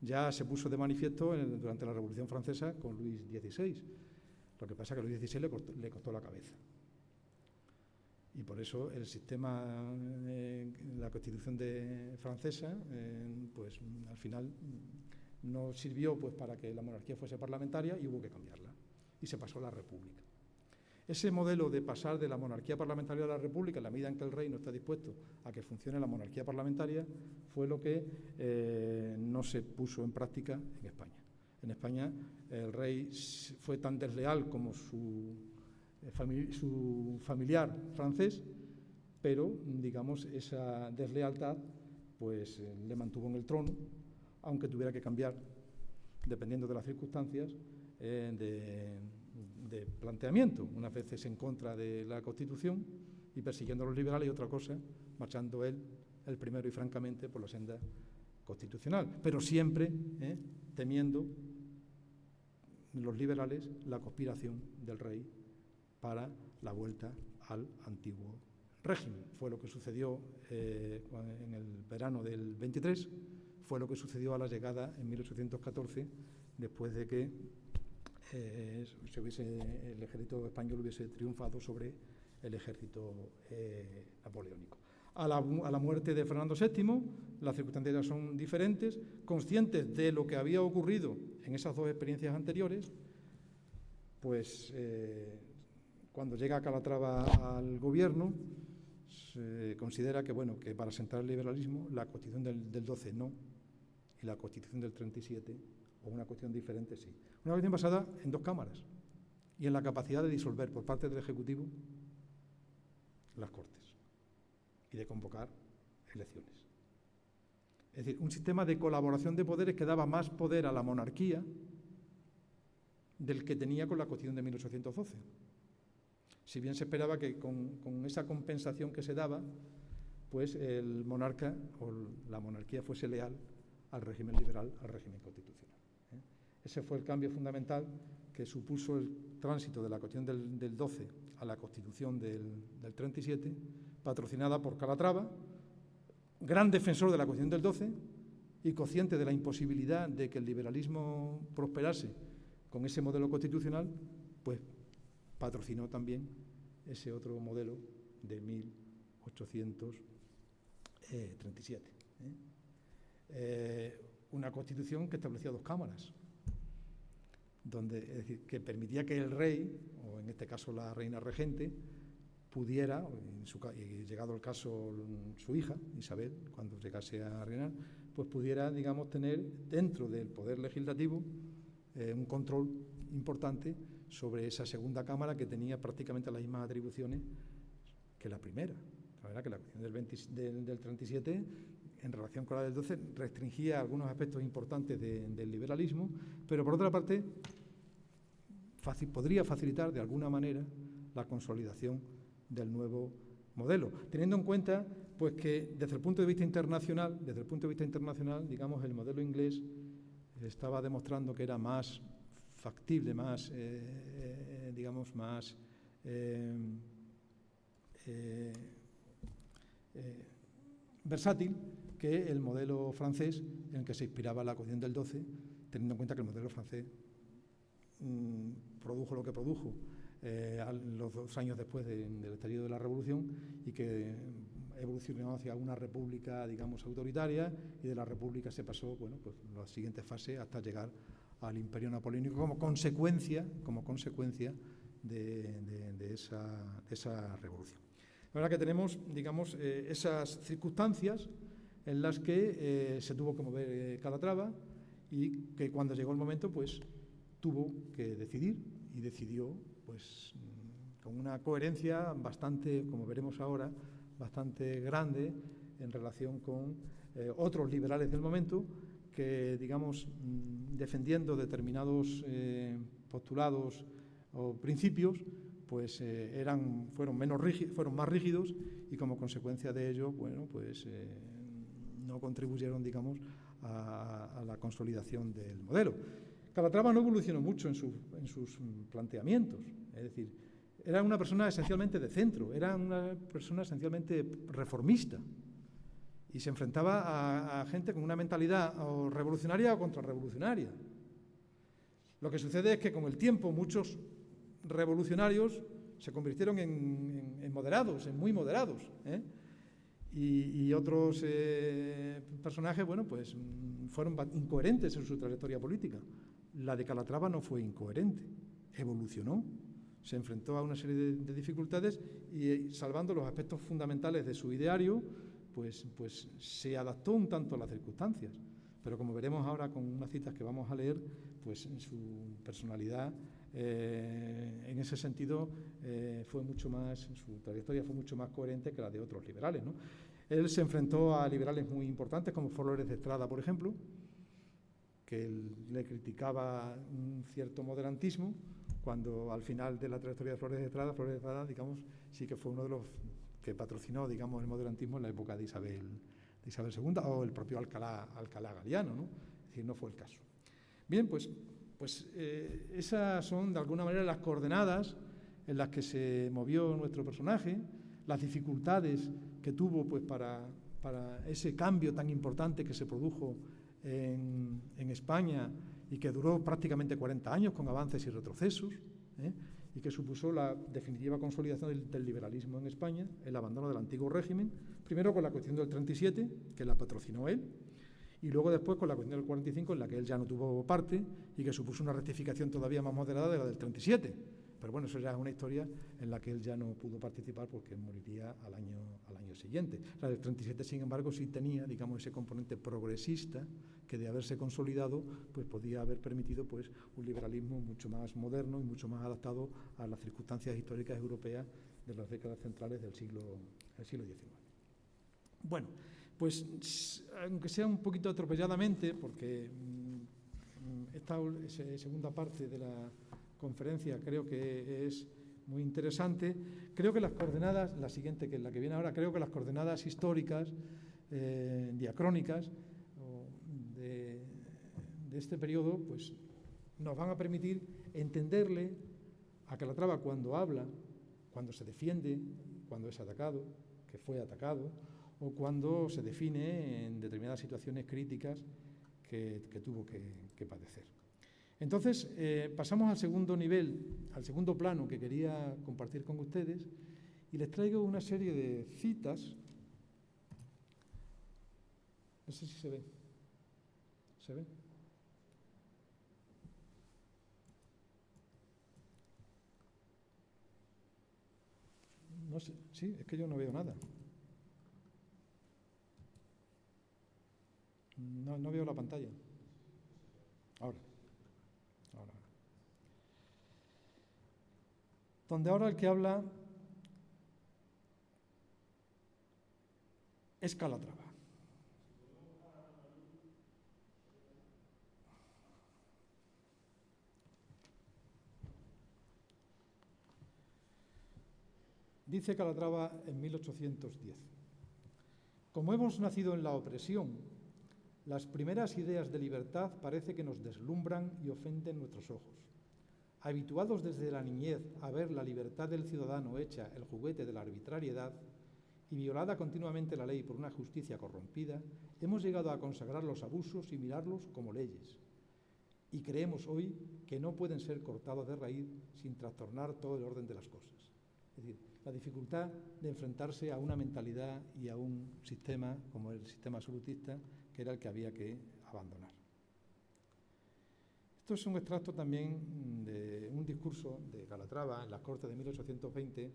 Ya se puso de manifiesto durante la Revolución Francesa con Luis XVI. Lo que pasa es que a Luis XVI le costó la cabeza. Y por eso el sistema, la Constitución francesa, pues al final no sirvió pues, para que la monarquía fuese parlamentaria y hubo que cambiarla. Y se pasó a la República. Ese modelo de pasar de la monarquía parlamentaria a la República, en la medida en que el rey no está dispuesto a que funcione la monarquía parlamentaria, fue lo que no se puso en práctica en España. En España el rey fue tan desleal como su familiar francés, pero, digamos, esa deslealtad pues, le mantuvo en el trono, aunque tuviera que cambiar, dependiendo de las circunstancias, de planteamiento, unas veces en contra de la Constitución y persiguiendo a los liberales, y otra cosa, marchando él, el primero y francamente, por la senda constitucional, pero siempre temiendo los liberales la conspiración del rey para la vuelta al antiguo régimen. Fue lo que sucedió en el verano del 23, fue lo que sucedió a la llegada en 1814, después de que el ejército español hubiese triunfado sobre el ejército napoleónico. A la muerte de Fernando VII, las circunstancias son diferentes. Conscientes de lo que había ocurrido en esas dos experiencias anteriores, pues cuando llega Calatrava al gobierno, se considera que, bueno, que para asentar el liberalismo, la Constitución del 12 no, y la Constitución del 37, o una cuestión diferente, sí. Una cuestión basada en dos cámaras y en la capacidad de disolver por parte del Ejecutivo las Cortes y de convocar elecciones. Es decir, un sistema de colaboración de poderes que daba más poder a la monarquía del que tenía con la Constitución de 1812. Si bien se esperaba que con esa compensación que se daba, pues el monarca o la monarquía fuese leal al régimen liberal, al régimen constitucional. Ese fue el cambio fundamental que supuso el tránsito de la Constitución del 12 a la Constitución del 37, patrocinada por Calatrava, gran defensor de la Constitución del 12 y consciente de la imposibilidad de que el liberalismo prosperase con ese modelo constitucional, pues patrocinó también ese otro modelo de 1837. Una constitución que establecía dos cámaras, donde, es decir, que permitía que el rey, o en este caso la reina regente, pudiera, y llegado el caso su hija, Isabel, cuando llegase a reinar, pues pudiera, digamos, tener dentro del poder legislativo un control importante sobre esa segunda cámara que tenía prácticamente las mismas atribuciones que la primera. La verdad que la cuestión del 37, en relación con la del 12, restringía algunos aspectos importantes del liberalismo, pero por otra parte podría facilitar de alguna manera la consolidación del nuevo modelo, teniendo en cuenta pues que desde el punto de vista internacional, digamos, el modelo inglés estaba demostrando que era más factible, más, digamos, más versátil que el modelo francés en el que se inspiraba la Constitución del 12, teniendo en cuenta que el modelo francés produjo lo que produjo los 2 años después del estallido de la Revolución y que evolucionó hacia una república, digamos, autoritaria, y de la república se pasó, bueno, pues las siguientes fases hasta llegar al imperio napoleónico como consecuencia de esa revolución. La verdad que tenemos, digamos, esas circunstancias en las que se tuvo que mover Calatrava y que cuando llegó el momento, pues tuvo que decidir y decidió, pues con una coherencia bastante, como veremos ahora, bastante grande en relación con otros liberales del momento que, digamos, defendiendo determinados postulados o principios, pues fueron más rígidos y como consecuencia de ello, bueno, pues no contribuyeron, digamos, a la consolidación del modelo. Calatrava no evolucionó mucho en sus planteamientos, es decir, era una persona esencialmente de centro, era una persona esencialmente reformista y se enfrentaba a gente con una mentalidad o revolucionaria o contrarrevolucionaria. Lo que sucede es que con el tiempo muchos revolucionarios se convirtieron en moderados, en muy moderados, y otros personajes, bueno, pues fueron incoherentes en su trayectoria política. La de Calatrava no fue incoherente, evolucionó, se enfrentó a una serie de dificultades y salvando los aspectos fundamentales de su ideario, pues se adaptó un tanto a las circunstancias. Pero como veremos ahora con unas citas que vamos a leer, pues en su personalidad, en ese sentido, su trayectoria fue mucho más coherente que la de otros liberales, ¿no? Él se enfrentó a liberales muy importantes como Flores de Estrada, por ejemplo, que le criticaba un cierto moderantismo, cuando al final de la trayectoria de Flores de Estrada, digamos, sí que fue uno de los que patrocinó, digamos, el moderantismo en la época de Isabel II, o el propio Alcalá Galiano, ¿no? Es decir, no fue el caso. Bien, pues esas son, de alguna manera, las coordenadas en las que se movió nuestro personaje, las dificultades que tuvo, pues, para ese cambio tan importante que se produjo en España y que duró prácticamente 40 años con avances y retrocesos, y que supuso la definitiva consolidación del liberalismo en España, el abandono del antiguo régimen, primero con la cuestión del 37, que la patrocinó él, y luego después con la cuestión del 45, en la que él ya no tuvo parte y que supuso una rectificación todavía más moderada de la del 37. Pero bueno, eso ya es una historia en la que él ya no pudo participar porque moriría al año siguiente. La del 37, sin embargo, sí tenía, digamos, ese componente progresista que, de haberse consolidado, pues podía haber permitido pues un liberalismo mucho más moderno y mucho más adaptado a las circunstancias históricas europeas de las décadas centrales del siglo XIX. Bueno, pues aunque sea un poquito atropelladamente, porque esta segunda parte de la conferencia creo que es muy interesante, creo que las coordenadas, la siguiente, que es la que viene ahora, creo que las coordenadas históricas, diacrónicas de este periodo, pues nos van a permitir entenderle a Calatrava cuando habla, cuando se defiende, cuando es atacado, que fue atacado, o cuando se define en determinadas situaciones críticas que tuvo que padecer. Entonces, pasamos al segundo nivel, al segundo plano que quería compartir con ustedes, y les traigo una serie de citas. No sé si se ve. ¿Se ve? No sé, sí, es que yo no veo nada. No veo la pantalla. Ahora. Donde ahora el que habla es Calatrava. Dice Calatrava en 1810: como hemos nacido en la opresión, las primeras ideas de libertad parece que nos deslumbran y ofenden nuestros ojos. Habituados desde la niñez a ver la libertad del ciudadano hecha el juguete de la arbitrariedad y violada continuamente la ley por una justicia corrompida, hemos llegado a consagrar los abusos y mirarlos como leyes. Y creemos hoy que no pueden ser cortados de raíz sin trastornar todo el orden de las cosas. Es decir, la dificultad de enfrentarse a una mentalidad y a un sistema como el sistema absolutista, que era el que había que abandonar. Esto es un extracto también de un discurso de Calatrava en las Cortes de 1820,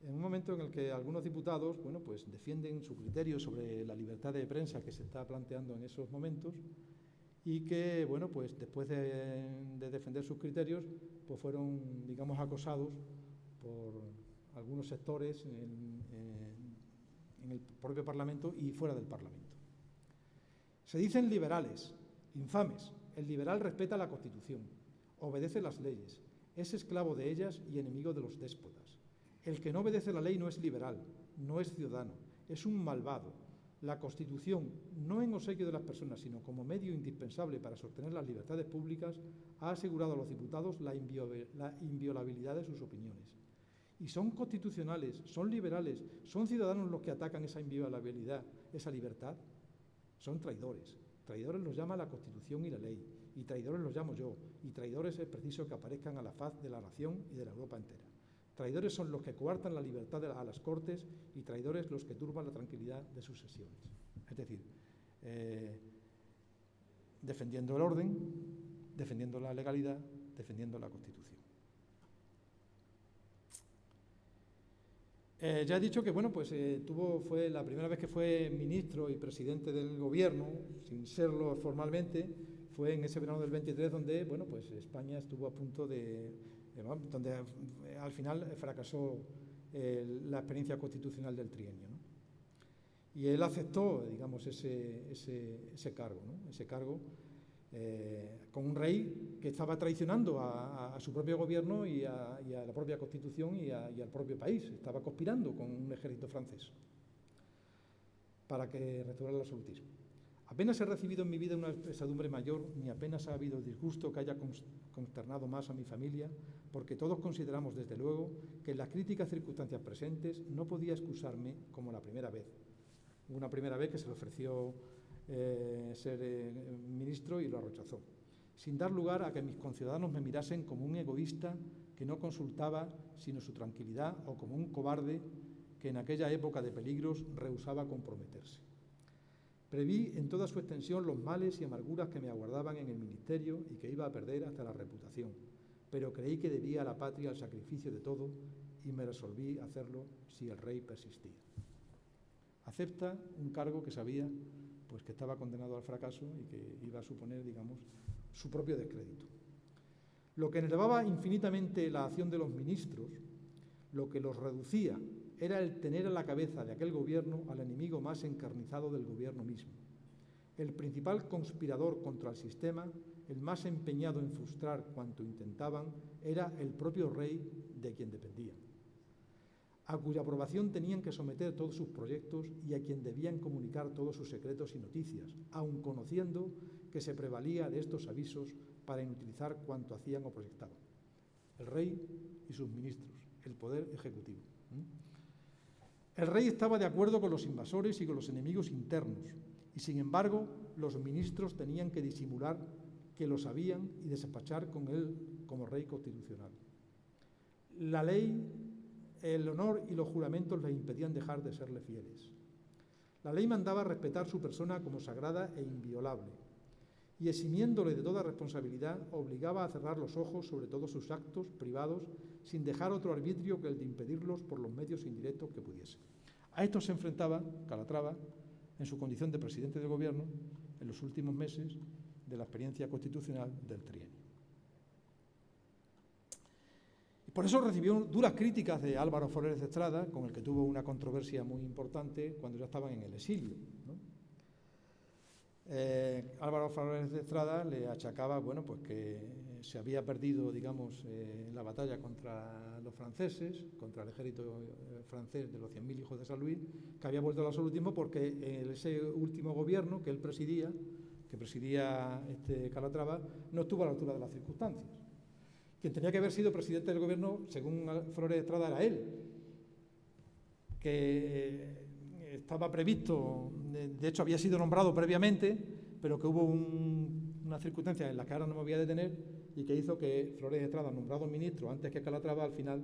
en un momento en el que algunos diputados, bueno, pues defienden su criterio sobre la libertad de prensa que se está planteando en esos momentos y que, bueno, pues después de defender sus criterios, pues fueron, digamos, acosados por algunos sectores en el propio Parlamento y fuera del Parlamento. Se dicen liberales, infames. El liberal respeta la Constitución, obedece las leyes, es esclavo de ellas y enemigo de los déspotas. El que no obedece la ley no es liberal, no es ciudadano, es un malvado. La Constitución, no en obsequio de las personas, sino como medio indispensable para sostener las libertades públicas, ha asegurado a los diputados la inviolabilidad de sus opiniones. Y son constitucionales, son liberales, son ciudadanos los que atacan esa inviolabilidad, esa libertad. Son traidores. Traidores los llama la Constitución y la ley, y traidores los llamo yo, y traidores es preciso que aparezcan a la faz de la nación y de la Europa entera. Traidores son los que coartan la libertad a las Cortes y traidores los que turban la tranquilidad de sus sesiones. Es decir, defendiendo el orden, defendiendo la legalidad, defendiendo la Constitución. Ya he dicho que, bueno, pues fue la primera vez que fue ministro y presidente del gobierno, sin serlo formalmente, fue en ese verano del 23 donde, bueno, pues España estuvo a punto donde al final fracasó la experiencia constitucional del trienio, ¿no? Y él aceptó, digamos, ese cargo, ¿no? Ese cargo con un rey que estaba traicionando a su propio gobierno y a la propia Constitución y al propio país. Estaba conspirando con un ejército francés para que restaurara el absolutismo. Apenas he recibido en mi vida una pesadumbre mayor, ni apenas ha habido disgusto que haya consternado más a mi familia, porque todos consideramos, desde luego, que en las críticas circunstancias presentes no podía excusarme como la primera vez. Una primera vez que se le ofreció ser ministro y lo rechazó, sin dar lugar a que mis conciudadanos me mirasen como un egoísta que no consultaba sino su tranquilidad o como un cobarde que en aquella época de peligros rehusaba comprometerse. Preví en toda su extensión los males y amarguras que me aguardaban en el ministerio y que iba a perder hasta la reputación, pero creí que debía a la patria el sacrificio de todo y me resolví hacerlo si el rey persistía. Acepta un cargo que sabía pues, que estaba condenado al fracaso y que iba a suponer, digamos, su propio descrédito. Lo que elevaba infinitamente la acción de los ministros, lo que los reducía, era el tener a la cabeza de aquel gobierno al enemigo más encarnizado del gobierno mismo. El principal conspirador contra el sistema, el más empeñado en frustrar cuanto intentaban, era el propio rey de quien dependían, a cuya aprobación tenían que someter todos sus proyectos y a quien debían comunicar todos sus secretos y noticias, aun conociendo que se prevalía de estos avisos para inutilizar cuanto hacían o proyectaban. El rey y sus ministros, el poder ejecutivo. El rey estaba de acuerdo con los invasores y con los enemigos internos, y sin embargo los ministros tenían que disimular que lo sabían y despachar con él como rey constitucional. La ley, el honor y los juramentos les impedían dejar de serle fieles. La ley mandaba respetar su persona como sagrada e inviolable, y eximiéndole de toda responsabilidad, obligaba a cerrar los ojos sobre todos sus actos privados, sin dejar otro arbitrio que el de impedirlos por los medios indirectos que pudiese. A esto se enfrentaba Calatrava en su condición de presidente del gobierno en los últimos meses de la experiencia constitucional del trienio. Y por eso recibió duras críticas de Álvaro Forés de Estrada, con el que tuvo una controversia muy importante cuando ya estaban en el exilio, ¿no? Álvaro Forés de Estrada le achacaba, bueno, pues que se había perdido, digamos, la batalla contra los franceses, contra el ejército francés de los 100.000 hijos de San Luis, que había vuelto al absolutismo porque ese último gobierno que él presidía, Calatrava, no estuvo a la altura de las circunstancias. Quien tenía que haber sido presidente del gobierno, según Forés de Estrada, era él, que estaba previsto, de hecho había sido nombrado previamente, pero que hubo una circunstancia en la que ahora no me voy a detener y que hizo que Forés de Estrada, nombrado ministro antes que Calatrava, al final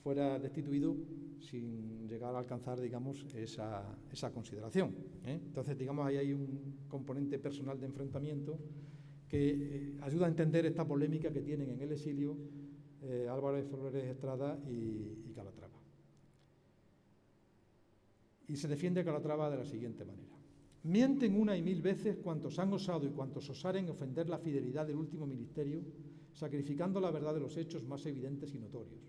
fuera destituido sin llegar a alcanzar, digamos, esa consideración, ¿eh? Entonces, digamos, ahí hay un componente personal de enfrentamiento que ayuda a entender esta polémica que tienen en el exilio Álvaro Forés de Estrada y Calatrava. Y se defiende Calatrava de la siguiente manera. Mienten una y mil veces cuantos han osado y cuantos osaren ofender la fidelidad del último ministerio, sacrificando la verdad de los hechos más evidentes y notorios.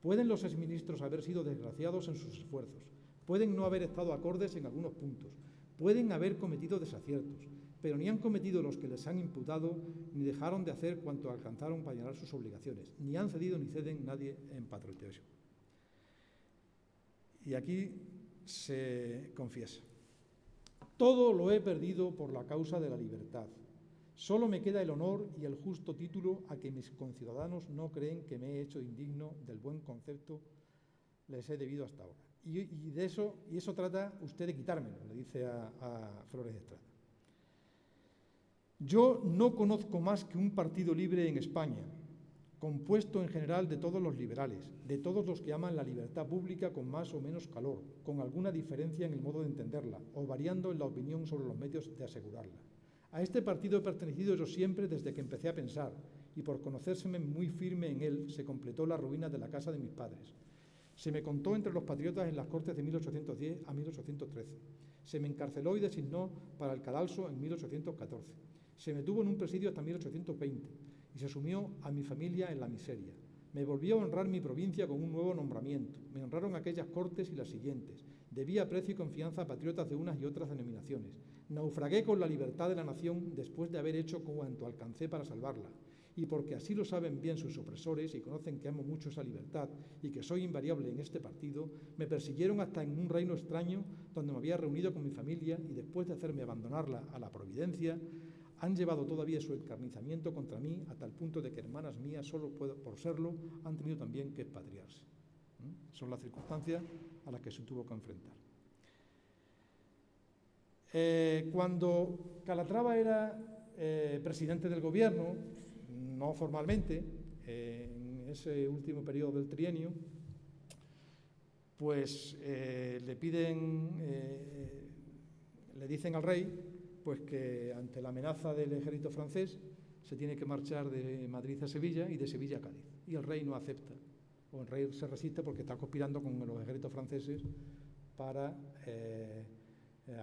Pueden los exministros haber sido desgraciados en sus esfuerzos, pueden no haber estado acordes en algunos puntos, pueden haber cometido desaciertos, pero ni han cometido los que les han imputado, ni dejaron de hacer cuanto alcanzaron para llenar sus obligaciones, ni han cedido ni ceden nadie en patriotismo. Y aquí se confiesa: todo lo he perdido por la causa de la libertad. Solo me queda el honor y el justo título a que mis conciudadanos no creen que me he hecho indigno del buen concepto les he debido hasta ahora. Y eso trata usted de quitármelo, le dice a Forés de Estrada. Yo no conozco más que un partido libre en España, compuesto en general de todos los liberales, de todos los que aman la libertad pública con más o menos calor, con alguna diferencia en el modo de entenderla, o variando en la opinión sobre los medios de asegurarla. A este partido he pertenecido yo siempre desde que empecé a pensar, y por conocérseme muy firme en él, se completó la ruina de la casa de mis padres. Se me contó entre los patriotas en las Cortes de 1810 a 1813. Se me encarceló y designó para el cadalso en 1814. Se me tuvo en un presidio hasta 1820. Y se sumió a mi familia en la miseria. Me volvió a honrar mi provincia con un nuevo nombramiento. Me honraron aquellas cortes y las siguientes. Debí aprecio y confianza a patriotas de unas y otras denominaciones. Naufragué con la libertad de la nación después de haber hecho cuanto alcancé para salvarla. Y porque así lo saben bien sus opresores y conocen que amo mucho esa libertad y que soy invariable en este partido, me persiguieron hasta en un reino extraño donde me había reunido con mi familia y después de hacerme abandonarla a la providencia, han llevado todavía su encarnizamiento contra mí a tal punto de que hermanas mías, solo por serlo, han tenido también que expatriarse. Son las circunstancias a las que se tuvo que enfrentar. Cuando Calatrava era presidente del gobierno, no formalmente, en ese último periodo del trienio, pues le dicen al rey pues que ante la amenaza del ejército francés se tiene que marchar de Madrid a Sevilla y de Sevilla a Cádiz. Y el rey no acepta, o el rey se resiste porque está conspirando con los ejércitos franceses para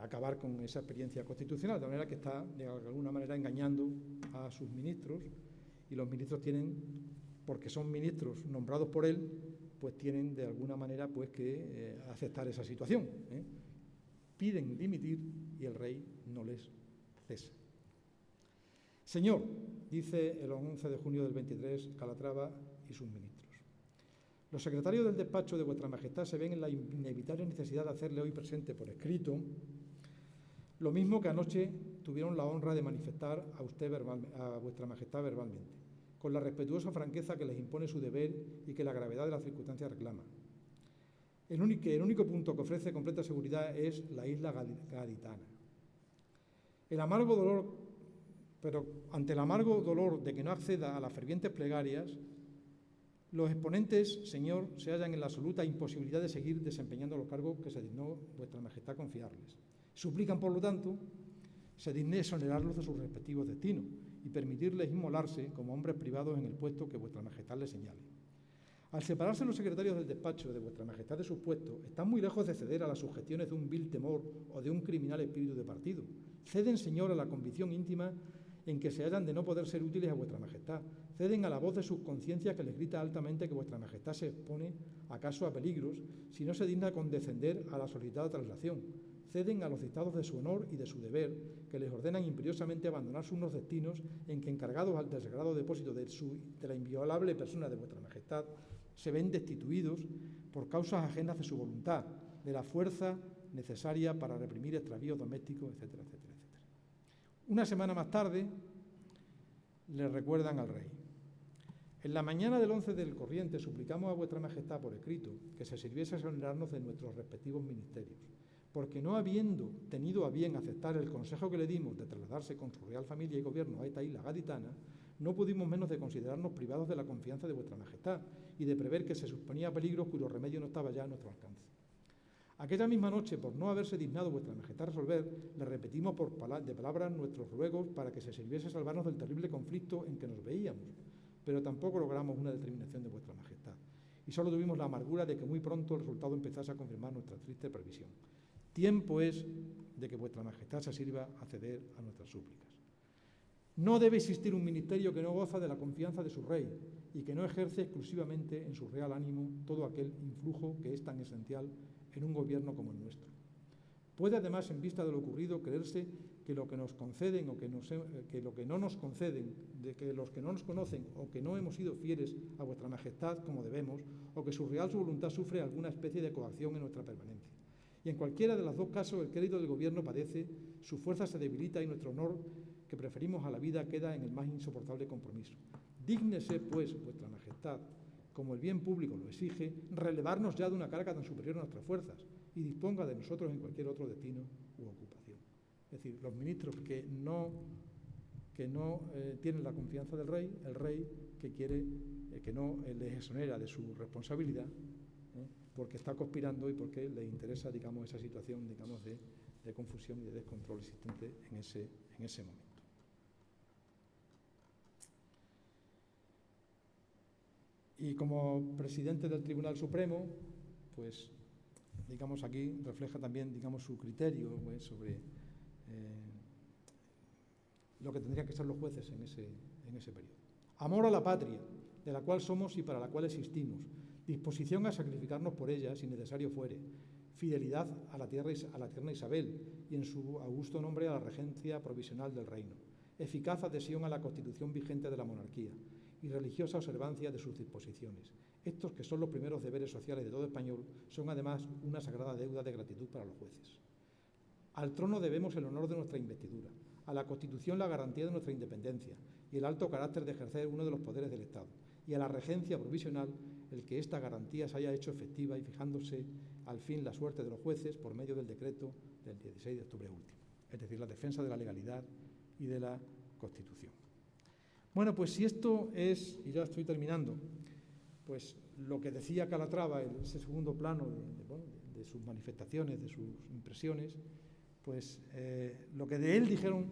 acabar con esa experiencia constitucional, de manera que está de alguna manera engañando a sus ministros, y los ministros tienen, porque son ministros nombrados por él, pues tienen de alguna manera pues que aceptar esa situación. Piden dimitir y el rey no les cesa. Señor, dice el 11 de junio del 23 Calatrava y sus ministros, los secretarios del despacho de Vuestra Majestad se ven en la inevitable necesidad de hacerle hoy presente por escrito lo mismo que anoche tuvieron la honra de manifestar a Vuestra Majestad verbalmente, con la respetuosa franqueza que les impone su deber y que la gravedad de las circunstancias reclama. El único punto que ofrece completa seguridad es la isla gaditana. Ante el amargo dolor de que no acceda a las fervientes plegarias, los exponentes, señor, se hallan en la absoluta imposibilidad de seguir desempeñando los cargos que se dignó Vuestra Majestad confiarles. Suplican, por lo tanto, se digne exonerarlos de sus respectivos destinos y permitirles inmolarse como hombres privados en el puesto que Vuestra Majestad les señale. Al separarse los secretarios del despacho de Vuestra Majestad de sus puestos, están muy lejos de ceder a las sugestiones de un vil temor o de un criminal espíritu de partido. Ceden, señor, a la convicción íntima en que se hallan de no poder ser útiles a Vuestra Majestad. Ceden a la voz de sus conciencias que les grita altamente que Vuestra Majestad se expone acaso a peligros si no se digna condescender a la solicitada traslación. Ceden a los dictados de su honor y de su deber, que les ordenan imperiosamente abandonar sus unos destinos en que, encargados al sagrado depósito de la inviolable persona de Vuestra Majestad, se ven destituidos por causas ajenas de su voluntad, de la fuerza necesaria para reprimir extravíos domésticos, etcétera, etcétera, etcétera. Una semana más tarde, le recuerdan al rey. En la mañana del 11 del corriente suplicamos a Vuestra Majestad por escrito que se sirviese a exonerarnos de nuestros respectivos ministerios, porque no habiendo tenido a bien aceptar el consejo que le dimos de trasladarse con su real familia y gobierno a esta isla gaditana, no pudimos menos de considerarnos privados de la confianza de Vuestra Majestad y de prever que se suponía peligro cuyo remedio no estaba ya a nuestro alcance. Aquella misma noche, por no haberse dignado Vuestra Majestad resolver, le repetimos de palabras nuestros ruegos para que se sirviese salvarnos del terrible conflicto en que nos veíamos, pero tampoco logramos una determinación de Vuestra Majestad, y solo tuvimos la amargura de que muy pronto el resultado empezase a confirmar nuestra triste previsión. Tiempo es de que Vuestra Majestad se sirva a ceder a nuestras súplicas. No debe existir un ministerio que no goza de la confianza de su rey y que no ejerce exclusivamente en su real ánimo todo aquel influjo que es tan esencial en un gobierno como el nuestro. Puede además, en vista de lo ocurrido, creerse que lo que nos conceden o que lo que no nos conceden, de que los que no nos conocen o que no hemos sido fieles a Vuestra Majestad como debemos, o que su real voluntad sufre alguna especie de coacción en nuestra permanencia. Y en cualquiera de los dos casos el crédito del gobierno padece, su fuerza se debilita y nuestro honor, que preferimos a la vida, queda en el más insoportable compromiso. Dígnese, pues, Vuestra Majestad, como el bien público lo exige, relevarnos ya de una carga tan superior a nuestras fuerzas y disponga de nosotros en cualquier otro destino u ocupación. Es decir, los ministros que no tienen la confianza del rey, el rey que quiere que no les exonera de su responsabilidad, porque está conspirando y porque le interesa, digamos, esa situación, digamos, de confusión y de descontrol existente en ese momento. Y como presidente del Tribunal Supremo, pues, digamos, aquí refleja también, digamos, su criterio sobre lo que tendrían que ser los jueces en ese periodo. Amor a la patria, de la cual somos y para la cual existimos. Disposición a sacrificarnos por ella, si necesario fuere. Fidelidad a la tierna Isabel y en su augusto nombre a la regencia provisional del reino. Eficaz adhesión a la Constitución vigente de la monarquía y religiosa observancia de sus disposiciones. Estos, que son los primeros deberes sociales de todo español, son además una sagrada deuda de gratitud para los jueces. Al trono debemos el honor de nuestra investidura, a la Constitución la garantía de nuestra independencia y el alto carácter de ejercer uno de los poderes del Estado, y a la regencia provisional el que esta garantía se haya hecho efectiva y fijándose al fin la suerte de los jueces por medio del decreto del 16 de octubre último. es decir, la defensa de la legalidad y de la Constitución. Bueno, pues si esto es, y ya estoy terminando, pues lo que decía Calatrava, ese segundo plano de sus manifestaciones, de sus impresiones, pues lo que de él dijeron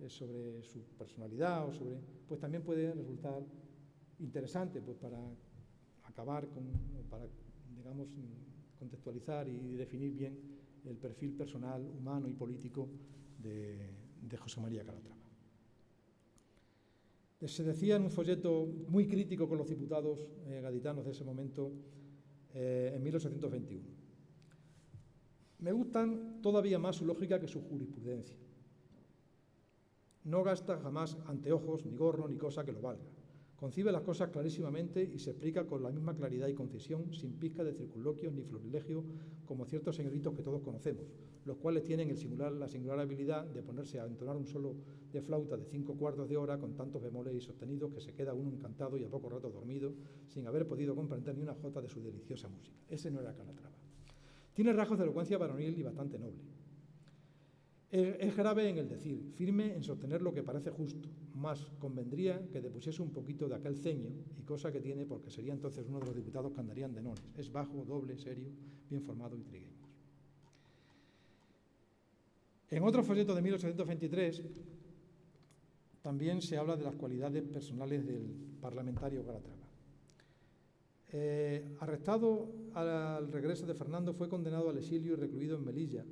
sobre su personalidad, pues también puede resultar interesante pues para acabar para, digamos, contextualizar y definir bien el perfil personal, humano y político de José María Calatrava. Se decía en un folleto muy crítico con los diputados gaditanos de ese momento, en 1821. Me gustan todavía más su lógica que su jurisprudencia. No gasta jamás anteojos, ni gorro, ni cosa que lo valga. Concibe las cosas clarísimamente y se explica con la misma claridad y concisión, sin pizca de circunloquios ni florilegio, como ciertos señoritos que todos conocemos, los cuales tienen la singular habilidad de ponerse a entonar un solo de flauta de 5 cuartos de hora con tantos bemoles y sostenidos que se queda uno encantado y a poco rato dormido, sin haber podido comprender ni una jota de su deliciosa música. Ese no era Calatrava. Tiene rasgos de elocuencia varonil y bastante noble. Es grave en el decir, firme en sostener lo que parece justo, más convendría que depusiese un poquito de aquel ceño, y cosa que tiene porque sería entonces uno de los diputados que andarían de nones. Es bajo, doble, serio, bien formado y trigueño. En otro folleto de 1823 también se habla de las cualidades personales del parlamentario Calatrava. Arrestado al regreso de Fernando, fue condenado al exilio y recluido en Melilla.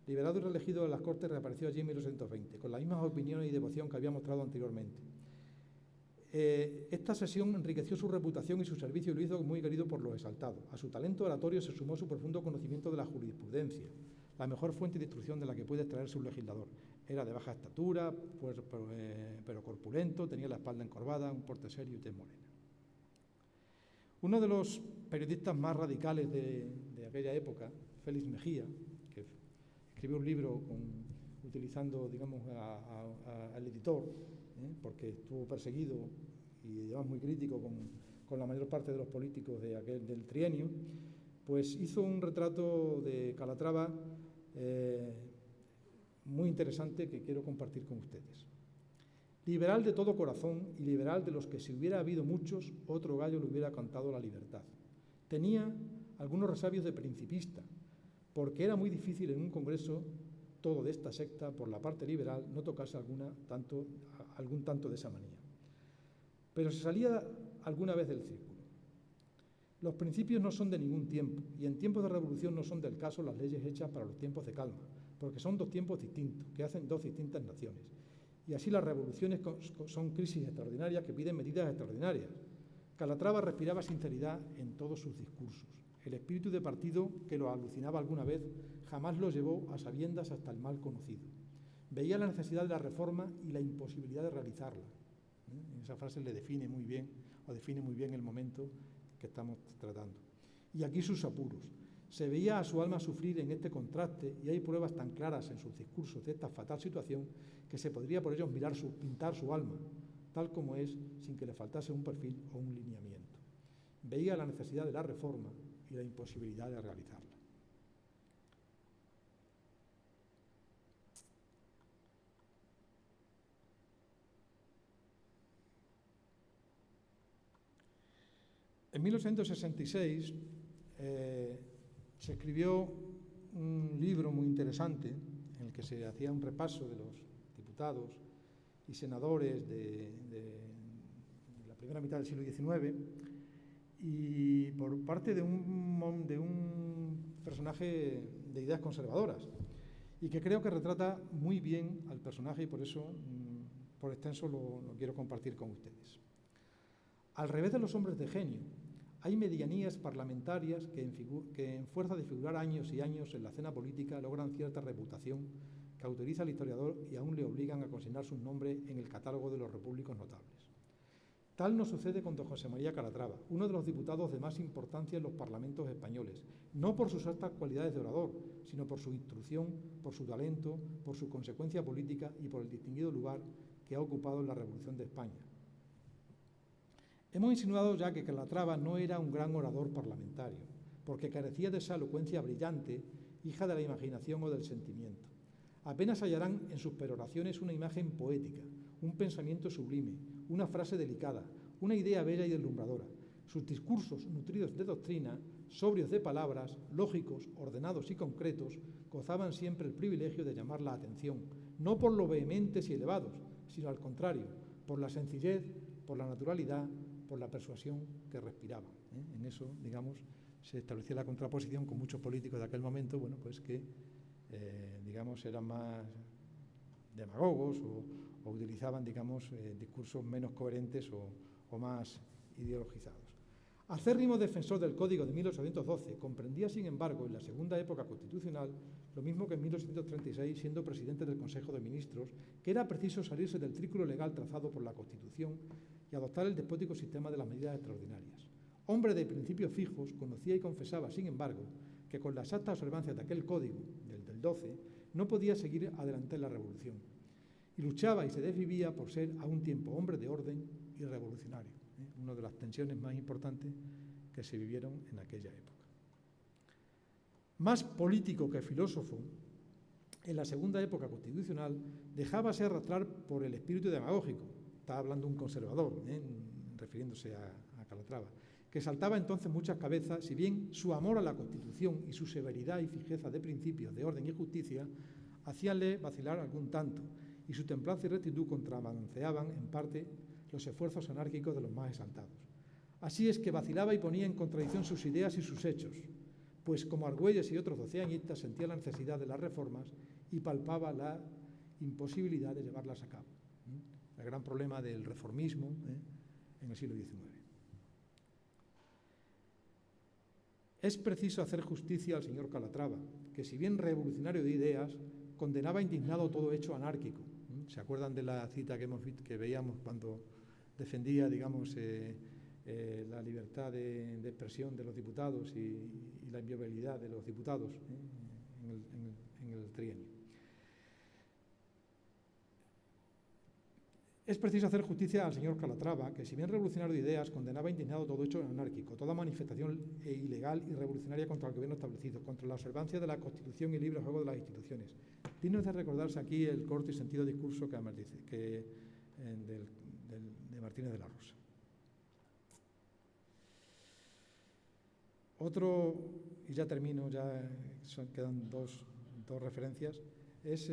Liberado y reelegido en las Cortes, reapareció allí en 1820, con las mismas opiniones y devoción que había mostrado anteriormente. Esta sesión enriqueció su reputación y su servicio y lo hizo muy querido por los exaltados. A su talento oratorio se sumó su profundo conocimiento de la jurisprudencia, la mejor fuente de instrucción de la que puede extraerse un legislador. Era de baja estatura, pero corpulento, tenía la espalda encorvada, un porte serio y tez morena. Uno de los periodistas más radicales de aquella época, Félix Mejía, que escribió un libro utilizando, digamos, al editor, porque estuvo perseguido y además muy crítico con la mayor parte de los políticos del trienio, pues hizo un retrato de Calatrava muy interesante que quiero compartir con ustedes. Liberal de todo corazón y liberal de los que, si hubiera habido muchos, otro gallo le hubiera cantado la libertad. Tenía algunos resabios de principista, porque era muy difícil en un congreso todo de esta secta, por la parte liberal, no tocase algún tanto de esa manía. Pero se salía alguna vez del círculo. Los principios no son de ningún tiempo, y en tiempos de revolución no son del caso las leyes hechas para los tiempos de calma, porque son dos tiempos distintos, que hacen dos distintas naciones. Y así las revoluciones son crisis extraordinarias que piden medidas extraordinarias. Calatrava respiraba sinceridad en todos sus discursos. El espíritu de partido que lo alucinaba alguna vez jamás lo llevó a sabiendas hasta el mal conocido. Veía la necesidad de la reforma y la imposibilidad de realizarla. Esa frase le define muy bien el momento que estamos tratando. Y aquí sus apuros. Se veía a su alma sufrir en este contraste y hay pruebas tan claras en sus discursos de esta fatal situación que se podría por ellos pintar su alma, tal como es, sin que le faltase un perfil o un lineamiento. Veía la necesidad de la reforma y la imposibilidad de realizarla. En 1866 se escribió un libro muy interesante en el que se hacía un repaso de los diputados y senadores de la primera mitad del siglo XIX y por parte de un personaje de ideas conservadoras y que creo que retrata muy bien al personaje y por eso, por extenso, lo quiero compartir con ustedes. Al revés de los hombres de genio, hay medianías parlamentarias que en fuerza de figurar años y años en la escena política logran cierta reputación que autoriza al historiador y aún le obligan a consignar su nombre en el catálogo de los repúblicos notables. Tal no sucede con don José María Calatrava, uno de los diputados de más importancia en los parlamentos españoles, no por sus altas cualidades de orador, sino por su instrucción, por su talento, por su consecuencia política y por el distinguido lugar que ha ocupado en la Revolución de España. Hemos insinuado ya que Calatrava no era un gran orador parlamentario, porque carecía de esa elocuencia brillante, hija de la imaginación o del sentimiento. Apenas hallarán en sus peroraciones una imagen poética, un pensamiento sublime, una frase delicada, una idea bella y deslumbradora. Sus discursos, nutridos de doctrina, sobrios de palabras, lógicos, ordenados y concretos, gozaban siempre el privilegio de llamar la atención, no por lo vehementes y elevados, sino al contrario, por la sencillez, por la naturalidad, por la persuasión que respiraban. En eso, digamos, se establecía la contraposición con muchos políticos de aquel momento, bueno, pues que, digamos, eran más demagogos o utilizaban, digamos, discursos menos coherentes o más ideologizados. Acérrimo defensor del Código de 1812, comprendía, sin embargo, en la segunda época constitucional, lo mismo que en 1836, siendo presidente del Consejo de Ministros, que era preciso salirse del círculo legal trazado por la Constitución y adoptar el despótico sistema de las medidas extraordinarias. Hombre de principios fijos, conocía y confesaba, sin embargo, que con la exacta observancia de aquel código, del 12, no podía seguir adelante en la revolución. Y luchaba y se desvivía por ser a un tiempo hombre de orden y revolucionario. Una de las tensiones más importantes que se vivieron en aquella época. Más político que filósofo, en la segunda época constitucional dejábase arrastrar por el espíritu demagógico. Estaba hablando un conservador, refiriéndose a Calatrava, que saltaba entonces muchas cabezas, si bien su amor a la Constitución y su severidad y fijeza de principios de orden y justicia hacíanle vacilar algún tanto, y su templanza y rectitud contrabalanceaban en parte los esfuerzos anárquicos de los más exaltados. Así es que vacilaba y ponía en contradicción sus ideas y sus hechos, pues como Argüelles y otros doceañistas sentía la necesidad de las reformas y palpaba la imposibilidad de llevarlas a cabo. El gran problema del reformismo en el siglo XIX. Es preciso hacer justicia al señor Calatrava, que si bien revolucionario de ideas, condenaba indignado todo hecho anárquico. ¿Se acuerdan de la cita que veíamos cuando defendía, digamos, la libertad de expresión de los diputados y la inviolabilidad de los diputados en el trienio? Es preciso hacer justicia al señor Calatrava, que si bien revolucionario de ideas, condenaba indignado todo hecho anárquico, toda manifestación ilegal y revolucionaria contra el gobierno establecido, contra la observancia de la Constitución y el libre juego de las instituciones. Digno de recordarse aquí el corto y sentido discurso de Martínez de la Rosa. Otro, y ya termino, quedan dos referencias, es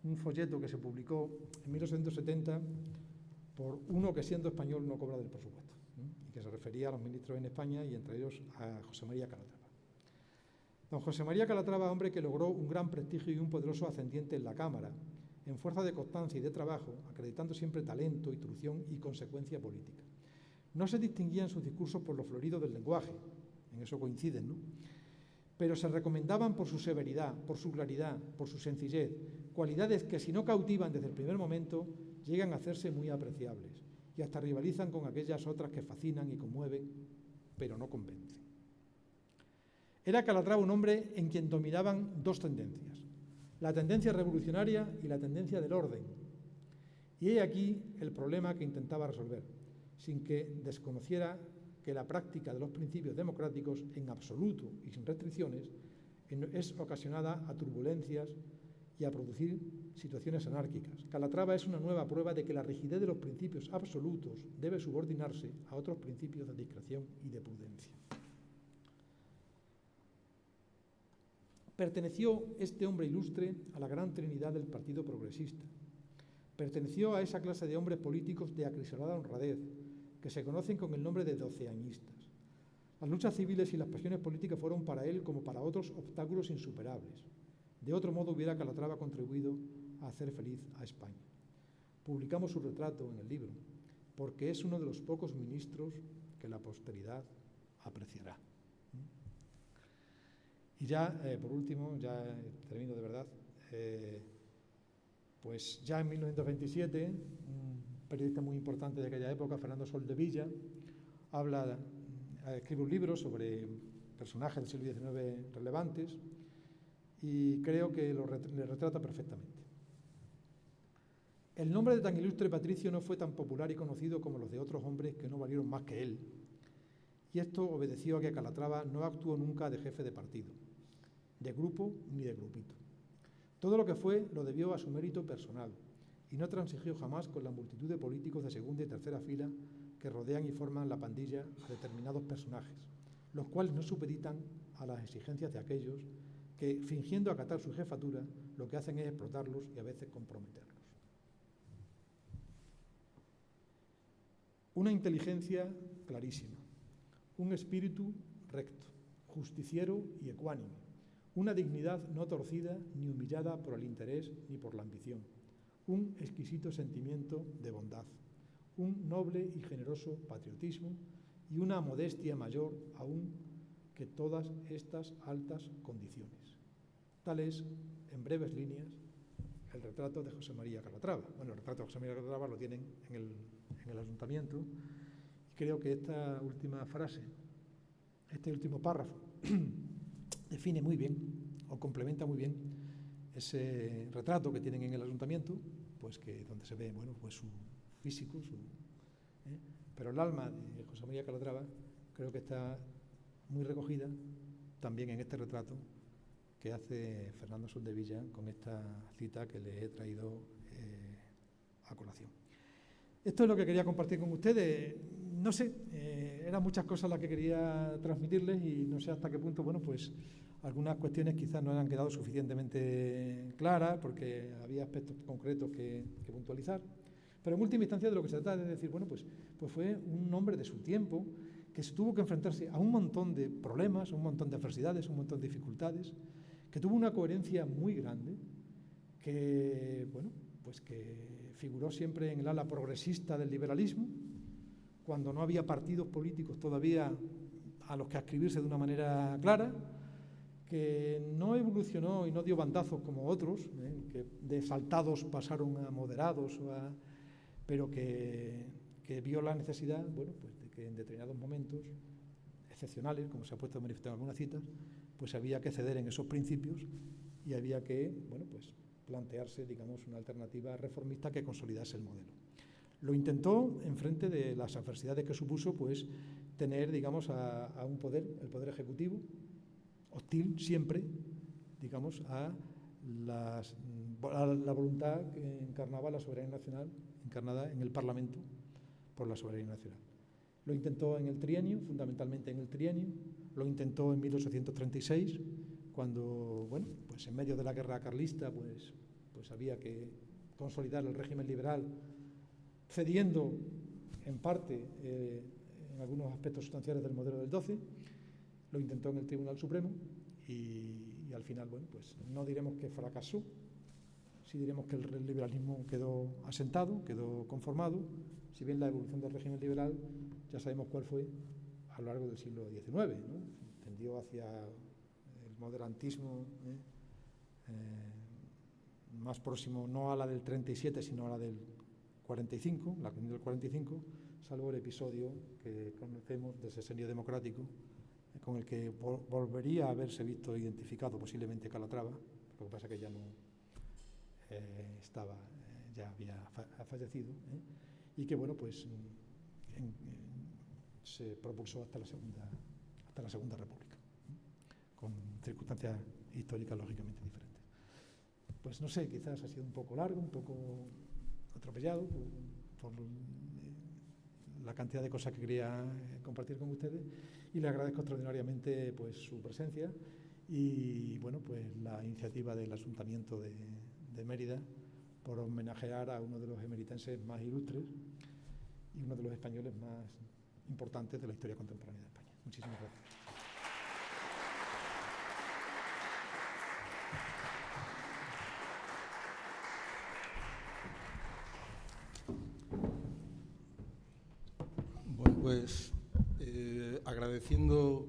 un folleto que se publicó en 1870 por uno que siendo español no cobra del presupuesto, y que se refería a los ministros en España y entre ellos a José María Calatrava. Don José María Calatrava, hombre que logró un gran prestigio y un poderoso ascendiente en la Cámara, en fuerza de constancia y de trabajo, acreditando siempre talento, instrucción y consecuencia política. No se distinguían sus discursos por lo florido del lenguaje, en eso coinciden, ¿no?, pero se recomendaban por su severidad, por su claridad, por su sencillez, cualidades que si no cautivan desde el primer momento, llegan a hacerse muy apreciables y hasta rivalizan con aquellas otras que fascinan y conmueven, pero no convencen. Era Calatrava un hombre en quien dominaban dos tendencias, la tendencia revolucionaria y la tendencia del orden. Y he aquí el problema que intentaba resolver, sin que desconociera que la práctica de los principios democráticos en absoluto y sin restricciones es ocasionada a turbulencias y a producir situaciones anárquicas. Calatrava es una nueva prueba de que la rigidez de los principios absolutos debe subordinarse a otros principios de discreción y de prudencia. Perteneció este hombre ilustre a la gran trinidad del Partido Progresista. Perteneció a esa clase de hombres políticos de acrisolada honradez, que se conocen con el nombre de doceañistas. Las luchas civiles y las pasiones políticas fueron para él, como para otros, obstáculos insuperables. De otro modo hubiera Calatrava contribuido a hacer feliz a España. Publicamos su retrato en el libro, porque es uno de los pocos ministros que la posteridad apreciará. Y ya, por último, ya termino de verdad, pues ya en 1927, periodista muy importante de aquella época, Fernando Soldevilla, escribe un libro sobre personajes del siglo XIX relevantes y creo que le retrata perfectamente. El nombre de tan ilustre patricio no fue tan popular y conocido como los de otros hombres que no valieron más que él, y esto obedeció a que Calatrava no actuó nunca de jefe de partido, de grupo ni de grupito. Todo lo que fue lo debió a su mérito personal y no transigió jamás con la multitud de políticos de segunda y tercera fila que rodean y forman la pandilla a determinados personajes, los cuales no supeditan a las exigencias de aquellos que, fingiendo acatar su jefatura, lo que hacen es explotarlos y a veces comprometerlos. Una inteligencia clarísima, un espíritu recto, justiciero y ecuánime, una dignidad no torcida ni humillada por el interés ni por la ambición, un exquisito sentimiento de bondad, un noble y generoso patriotismo y una modestia mayor aún que todas estas altas condiciones. Tal es, en breves líneas, el retrato de José María Calatrava. Bueno, el retrato de José María Calatrava lo tienen en el ayuntamiento y creo que esta última frase, este último párrafo, define muy bien o complementa muy bien ese retrato que tienen en el ayuntamiento, pues que donde se ve, bueno, pues su físico, pero el alma de José María Calatrava creo que está muy recogida también en este retrato que hace Fernando Soldevilla con esta cita que le he traído a colación. Esto es lo que quería compartir con ustedes. No sé, eran muchas cosas las que quería transmitirles y no sé hasta qué punto, bueno, pues algunas cuestiones quizás no han quedado suficientemente claras porque había aspectos concretos que puntualizar. Pero en última instancia de lo que se trata es de decir, bueno, pues fue un hombre de su tiempo que se tuvo que enfrentarse a un montón de problemas, un montón de adversidades, un montón de dificultades, que tuvo una coherencia muy grande, que, bueno, pues que figuró siempre en el ala progresista del liberalismo, cuando no había partidos políticos todavía a los que adscribirse de una manera clara, que no evolucionó y no dio bandazos como otros, que de exaltados pasaron a moderados, pero que vio la necesidad, bueno, pues de que en determinados momentos excepcionales, como se ha puesto de manifiesto en algunas citas, pues había que ceder en esos principios y había que, bueno, pues plantearse, digamos, una alternativa reformista que consolidase el modelo. Lo intentó en frente de las adversidades que supuso, pues, tener, digamos, a un poder, el poder ejecutivo, hostil siempre, digamos, a la voluntad que encarnaba la soberanía nacional, encarnada en el Parlamento por la soberanía nacional. Lo intentó en el trienio, fundamentalmente en el trienio, lo intentó en 1836, cuando, bueno, pues en medio de la guerra carlista, pues había que consolidar el régimen liberal, cediendo en parte en algunos aspectos sustanciales del modelo del 12, lo intentó en el Tribunal Supremo y al final, bueno, pues no diremos que fracasó, sí diremos que el liberalismo quedó asentado, quedó conformado, si bien la evolución del régimen liberal ya sabemos cuál fue a lo largo del siglo XIX, ¿no? Tendió hacia el moderantismo más próximo no a la del 37, sino a la del 45, la Constitución del 45, salvo el episodio que conocemos del sexenio democrático, con el que volvería a haberse visto identificado posiblemente Calatrava, lo que pasa que ya no estaba, ya había fallecido, y que, bueno, pues se propulsó hasta la Segunda República, con circunstancias históricas lógicamente diferentes. Pues no sé, quizás ha sido un poco largo, un poco atropellado por la cantidad de cosas que quería compartir con ustedes, y le agradezco extraordinariamente, pues, su presencia y, bueno, pues la iniciativa del Ayuntamiento de Mérida por homenajear a uno de los emeritenses más ilustres y uno de los españoles más importantes de la historia contemporánea de España. Muchísimas gracias. Bueno, pues agradeciendo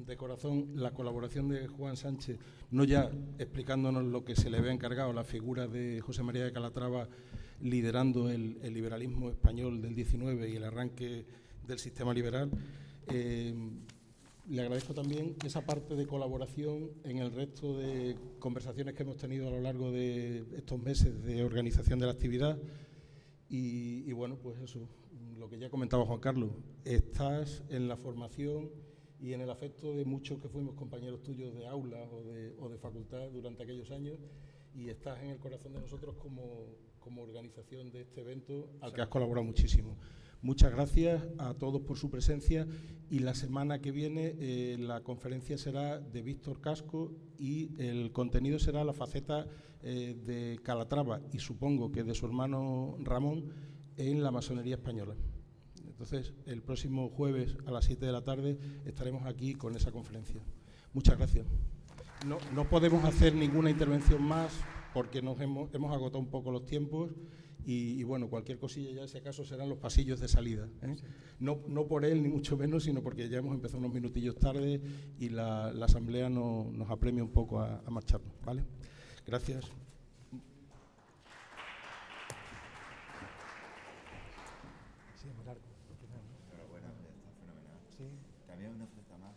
de corazón la colaboración de Juan Sánchez, no ya explicándonos lo que se le había encargado, la figura de José María de Calatrava liderando el liberalismo español del 19 y el arranque del sistema liberal. Le agradezco también esa parte de colaboración en el resto de conversaciones que hemos tenido a lo largo de estos meses de organización de la actividad. Y bueno, pues eso, lo que ya comentaba Juan Carlos, estás en la formación y en el afecto de muchos que fuimos compañeros tuyos de aula o de facultad durante aquellos años, y estás en el corazón de nosotros como organización de este evento al que has colaborado muchísimo. Muchas gracias a todos por su presencia y la semana que viene la conferencia será de Víctor Casco y el contenido será la faceta de Calatrava y supongo que de su hermano Ramón en la masonería española. Entonces, el próximo jueves a las 7 de la tarde estaremos aquí con esa conferencia. Muchas gracias. No podemos hacer ninguna intervención más porque hemos agotado un poco los tiempos y bueno, cualquier cosilla ya, si acaso, serán los pasillos de salida, ¿eh? No por él, ni mucho menos, sino porque ya hemos empezado unos minutillos tarde y la asamblea nos apremia un poco a marcharnos, ¿vale? Gracias. Sí, muy largo. Enhorabuena, está fenomenal. Sí. Que había una oferta más.